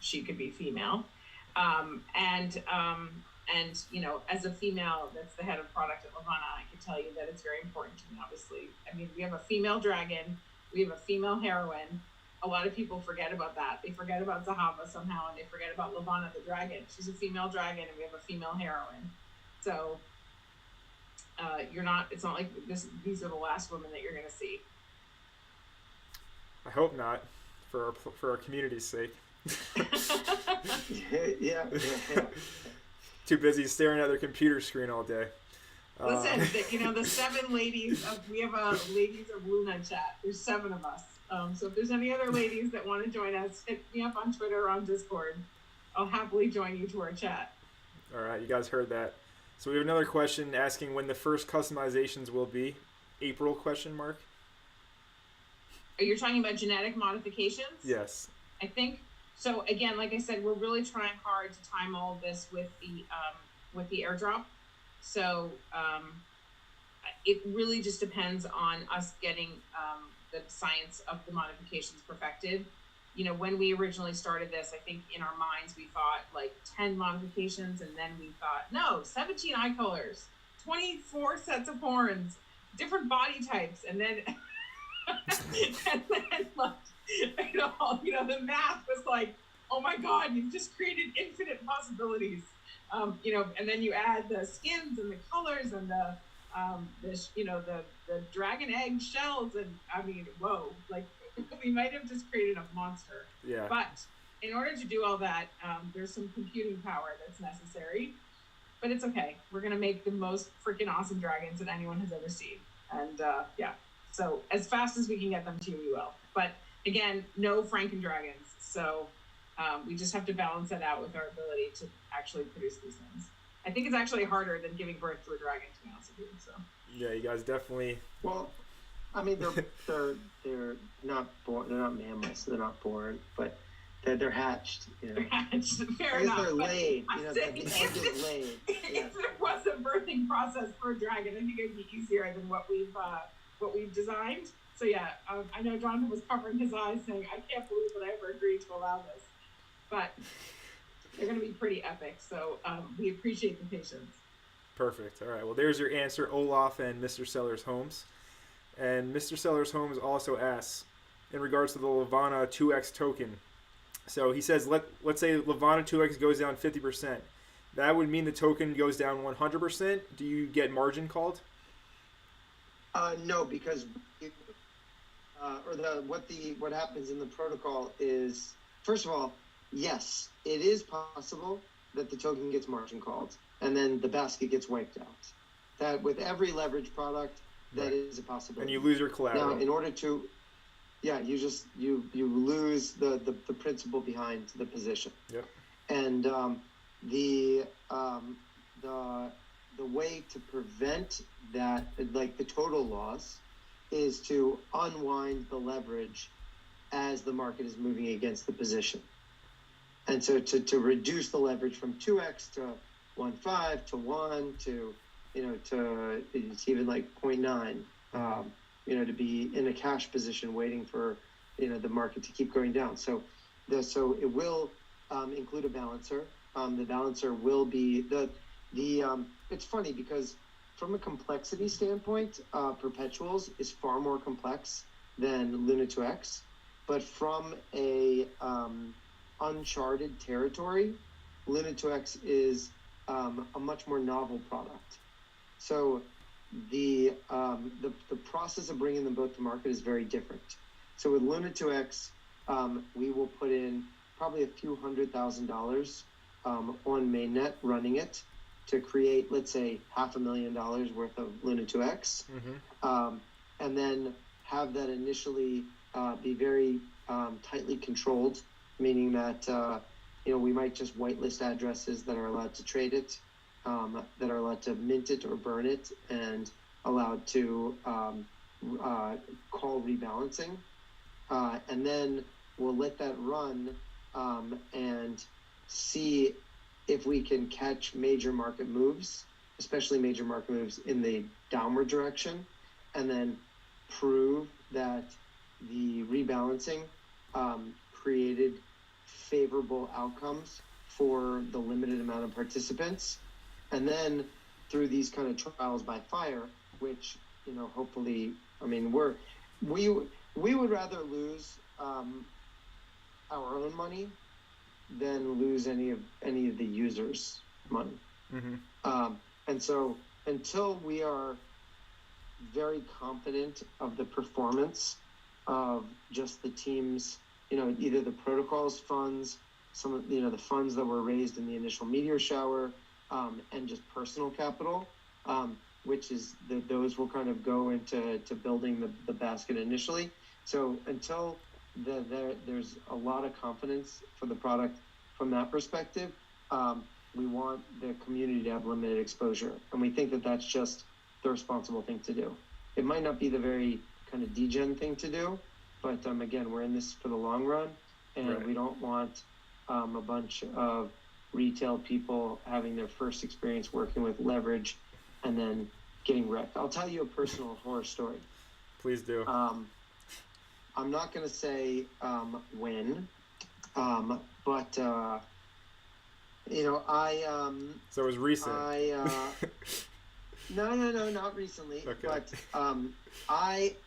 she could be female, and as a female that's the head of product at Levana, I can tell you that it's very important to me. Obviously, we have a female dragon, we have a female heroine. A lot of people forget about that. They forget about Zahava somehow, and they forget about Levana the dragon. She's a female dragon, and we have a female heroine. So it's not like these are the last women that you're going to see. I hope not, for our community's sake. Yeah. Too busy staring at their computer screen all day. Listen, the 7 ladies we have a ladies of Luna chat. There's 7 of us. So if there's any other ladies that want to join us, hit me up on Twitter or on Discord. I'll happily join you to our chat. All right, you guys heard that. So we have another question asking when the first customizations will be. April question mark? Are you talking about genetic modifications? Yes. I think so. Again, like I said, we're really trying hard to time all of this with the airdrop. So it really just depends on us getting the science of the modifications perfected. When we originally started this, I think in our minds we thought like 10 modifications, and then we thought, no, 17 eye colors, 24 sets of horns, different body types, and then the math was like, oh my God, you've just created infinite possibilities. And then you add the skins and the colors and the dragon egg shells, and whoa, like we might have just created a monster. Yeah. But in order to do all that, there's some computing power that's necessary, but it's okay. We're gonna make the most freaking awesome dragons that anyone has ever seen, and yeah. So as fast as we can get them to you, we will. But again, no Franken dragons. So we just have to balance that out with our ability to actually produce these things. I think it's actually harder than giving birth to a dragon, to be honest with you. So Yeah, you guys definitely. Well, I mean, they're not born. They're not mammals. They're not born, but they're hatched. You know, they're hatched. Fair I guess enough. they're laid. I'm You know, saying the egg is laid. Yeah. if there was a birthing process for a dragon, I think it'd be easier than what we've designed. So yeah, I know Jonathan was covering his eyes, saying, "I can't believe that I ever agreed to allow this," but they're going to be pretty epic. So we appreciate the patience. Perfect. All right. Well, there's your answer, Olaf and Mr. Sellers Holmes. And Mr. Sellers Holmes also asks, in regards to the Levana 2x token. So he says, let's say Levana 2x goes down 50%. That would mean the token goes down 100%. Do you get margin called? No, because what happens in the protocol is, first of all, yes, it is possible that the token gets margin called, and then the basket gets wiped out. That with every leverage product, that is a possibility. And you lose your collateral. Now, in order to, you lose the principle behind the position. Yep. And the way to prevent that, like the total loss, is to unwind the leverage as the market is moving against the position. And so to reduce the leverage from 2x to 1.5 to 1 to, to it's even like 0.9, to be in a cash position waiting for, the market to keep going down. So it will include a balancer. The balancer will be it's funny because from a complexity standpoint, perpetuals is far more complex than Luna 2x, but from a uncharted territory, Luna 2x is a much more novel product. So the process of bringing them both to market is very different. So with Luna 2x, we will put in probably a few $100,000 on mainnet running it to create, let's say, $500,000 worth of Luna 2x, and then have that initially be very tightly controlled, meaning that we might just whitelist addresses that are allowed to trade it, that are allowed to mint it or burn it, and allowed to call rebalancing, and then we'll let that run and see if we can catch major market moves, especially major market moves in the downward direction, and then prove that the rebalancing created favorable outcomes for the limited amount of participants. And then through these kind of trials by fire, which, hopefully, we would rather lose our own money than lose any of the users' money. And so until we are very confident of the performance of just the team's, either the protocol's funds, some of the funds that were raised in the initial meteor shower, and just personal capital, which is those will kind of go into building the basket initially. So until there's a lot of confidence for the product from that perspective, we want the community to have limited exposure, and we think that that's just the responsible thing to do. It might not be the very kind of degen thing to do, but again, we're in this for the long run, and we don't want a bunch of retail people having their first experience working with leverage and then getting wrecked. I'll tell you a personal horror story. Please do. I'm not going to say when, but so it was recent. No, not recently. Okay. But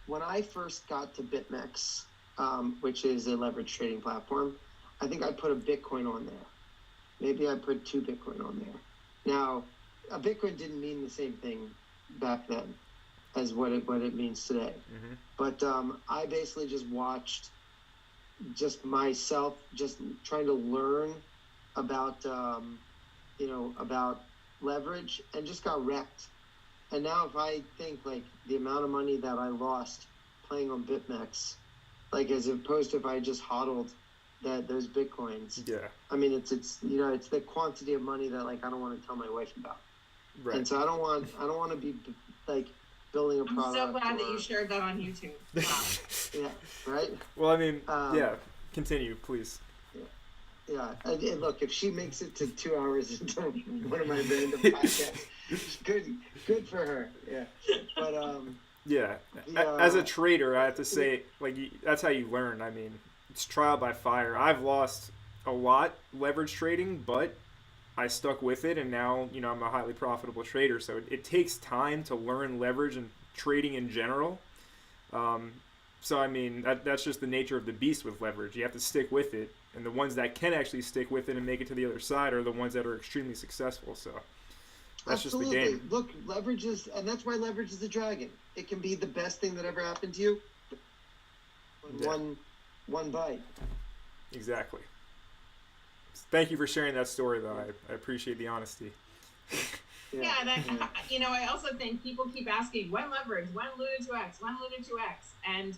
when I first got to BitMEX, which is a leverage trading platform, I think I put a Bitcoin on there. Maybe I put 2 Bitcoin on there. Now, a Bitcoin didn't mean the same thing back then as what it means today. But I basically just watched just myself, just trying to learn about, about leverage, and just got wrecked. And now if I think like the amount of money that I lost playing on BitMEX, like as opposed to if I just hodled those Bitcoins. Yeah. I mean, it's the quantity of money that like I don't want to tell my wife about. Right. And so I don't want to be like building a product. I'm so glad that you shared that on YouTube. Wow. Yeah. Right. Well, I mean, yeah. Continue, please. Yeah. And look, if she makes it to 2 hours into one of my random podcasts, good for her. Yeah. But yeah. As a trader, I have to say, like, that's how you learn. I mean, it's trial by fire. I've lost a lot leverage trading, but I stuck with it, and now, I'm a highly profitable trader. So it takes time to learn leverage and trading in general. So, I mean, that's just the nature of the beast with leverage. You have to stick with it. And the ones that can actually stick with it and make it to the other side are the ones that are extremely successful. So that's Absolutely. just the game. Look, leverage is, and that's why leverage is a dragon. It can be the best thing that ever happened to you. One bite. Exactly. Thank you for sharing that story, though. I appreciate the honesty. Yeah, I also think people keep asking, when leverage, when Luna 2X, when Luna 2X? And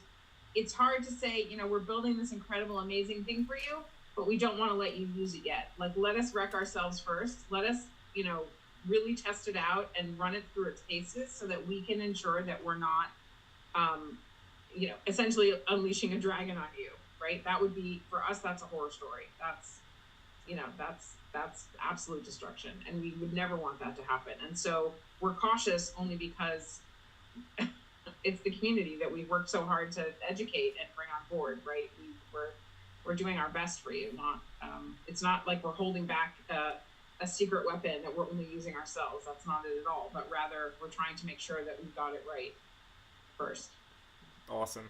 it's hard to say, we're building this incredible, amazing thing for you, but we don't want to let you use it yet. Like, let us wreck ourselves first. Let us, really test it out and run it through its paces so that we can ensure that we're not, essentially unleashing a dragon on you, right? That would be, for us, that's a horror story. That's absolute destruction. And we would never want that to happen. And so we're cautious only because it's the community that we worked so hard to educate and bring on board, right? We're doing our best for you. Not it's not like we're holding back a secret weapon that we're only using ourselves. That's not it at all. But rather, we're trying to make sure that we've got it right first. Awesome.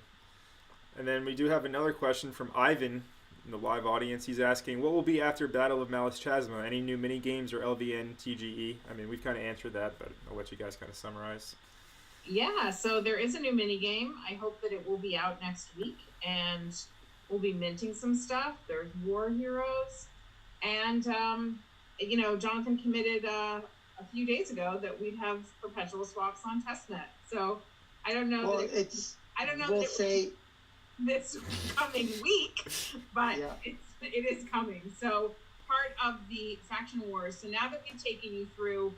And then we do have another question from Ivan in the live audience. He's asking, what will be after Battle of Melas Chasma? Any new mini games or LVN TGE? I mean, we've kind of answered that, but I'll let you guys kind of summarize. Yeah, so there is a new mini game. I hope that it will be out next week, and we'll be minting some stuff. There's War Heroes, and Jonathan committed a few days ago that we'd have perpetual swaps on testnet. So I don't know. Well, we'll say this coming week, but it is coming. So part of the faction wars. So now that we've taken you through,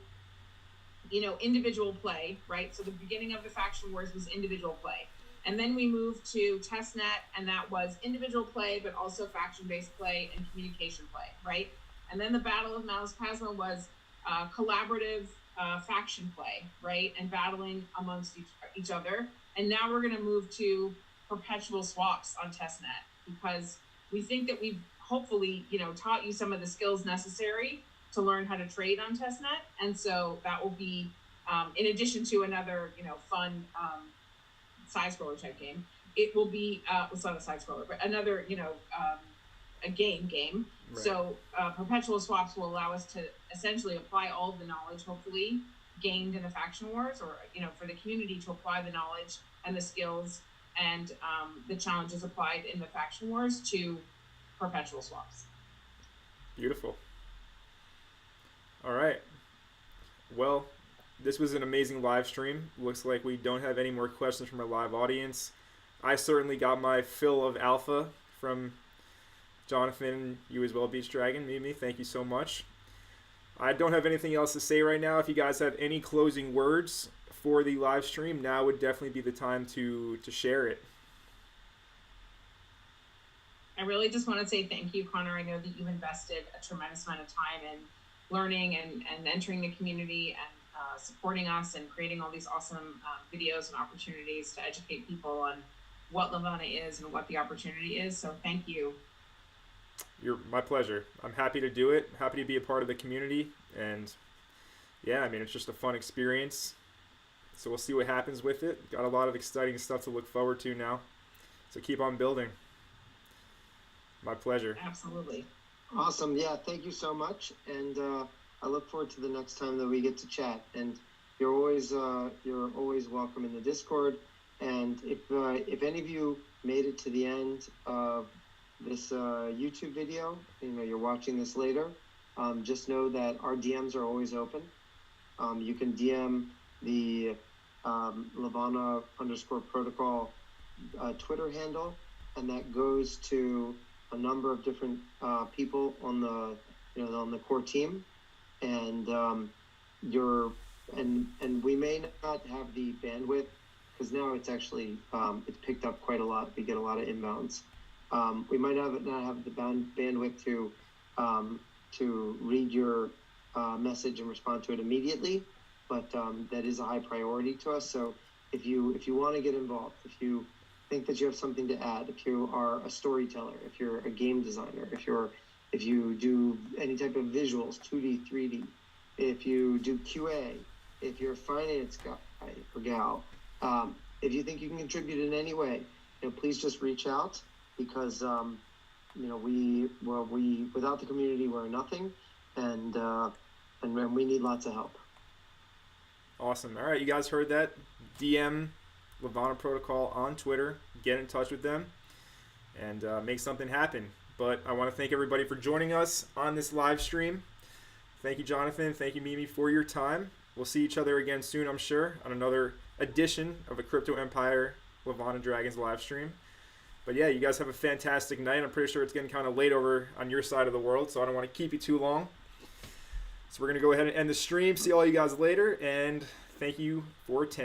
individual play, right? So the beginning of the faction wars was individual play. And then we moved to testnet, and that was individual play, but also faction-based play and communication play, right? And then the Battle of Melas Chasma was collaborative faction play, right? And battling amongst each other. And now we're going to move to perpetual swaps on testnet, because we think that we've hopefully, taught you some of the skills necessary to learn how to trade on testnet. And so that will be, in addition to another, fun side scroller type game, it will be, it's not a side scroller, but another, a game. Right. So perpetual swaps will allow us to essentially apply all of the knowledge, hopefully, gained in the faction wars, or, for the community to apply the knowledge and the skills and the challenges applied in the faction wars to perpetual swaps. Beautiful. All right. Well, this was an amazing live stream. Looks like we don't have any more questions from our live audience. I certainly got my fill of alpha from Jonathan, you as well, Beach Dragon, Mimi. Thank you so much. I don't have anything else to say right now. If you guys have any closing words for the live stream, now would definitely be the time to share it. I really just want to say thank you, Connor. I know that you've invested a tremendous amount of time in learning and entering the community and supporting us and creating all these awesome videos and opportunities to educate people on what Levana is and what the opportunity is. So thank you. My pleasure. I'm happy to do it. Happy to be a part of the community. And yeah, I mean, it's just a fun experience. So we'll see what happens with it. Got a lot of exciting stuff to look forward to now. So keep on building. My pleasure. Absolutely. Awesome. Yeah, thank you so much. And I look forward to the next time that we get to chat. And you're always welcome in the Discord. And if any of you made it to the end of this YouTube video, you're watching this later, just know that our DMs are always open. You can DM the Levana _protocol Twitter handle, and that goes to a number of different people on the on the core team, and and we may not have the bandwidth, because now it's actually it's picked up quite a lot. We get a lot of inbounds. We might not have the bandwidth to read your message and respond to it immediately, but that is a high priority to us. So if you want to get involved, if you think that you have something to add, if you are a storyteller, if you're a game designer, if you do any type of visuals, 2D, 3D, if you do QA, if you're a finance guy or gal, if you think you can contribute in any way, please just reach out, because we without the community we're nothing, and we need lots of help. Awesome. All right, you guys heard that. DM Levana Protocol on Twitter. Get in touch with them and make something happen. But I want to thank everybody for joining us on this live stream. Thank you, Jonathan. Thank you, Mimi, for your time. We'll see each other again soon, I'm sure, on another edition of a Crypto Empire Levana Dragons live stream. But yeah, you guys have a fantastic night. I'm pretty sure it's getting kind of late over on your side of the world, so I don't want to keep you too long. So we're going to go ahead and end the stream. See all you guys later, and thank you for attending.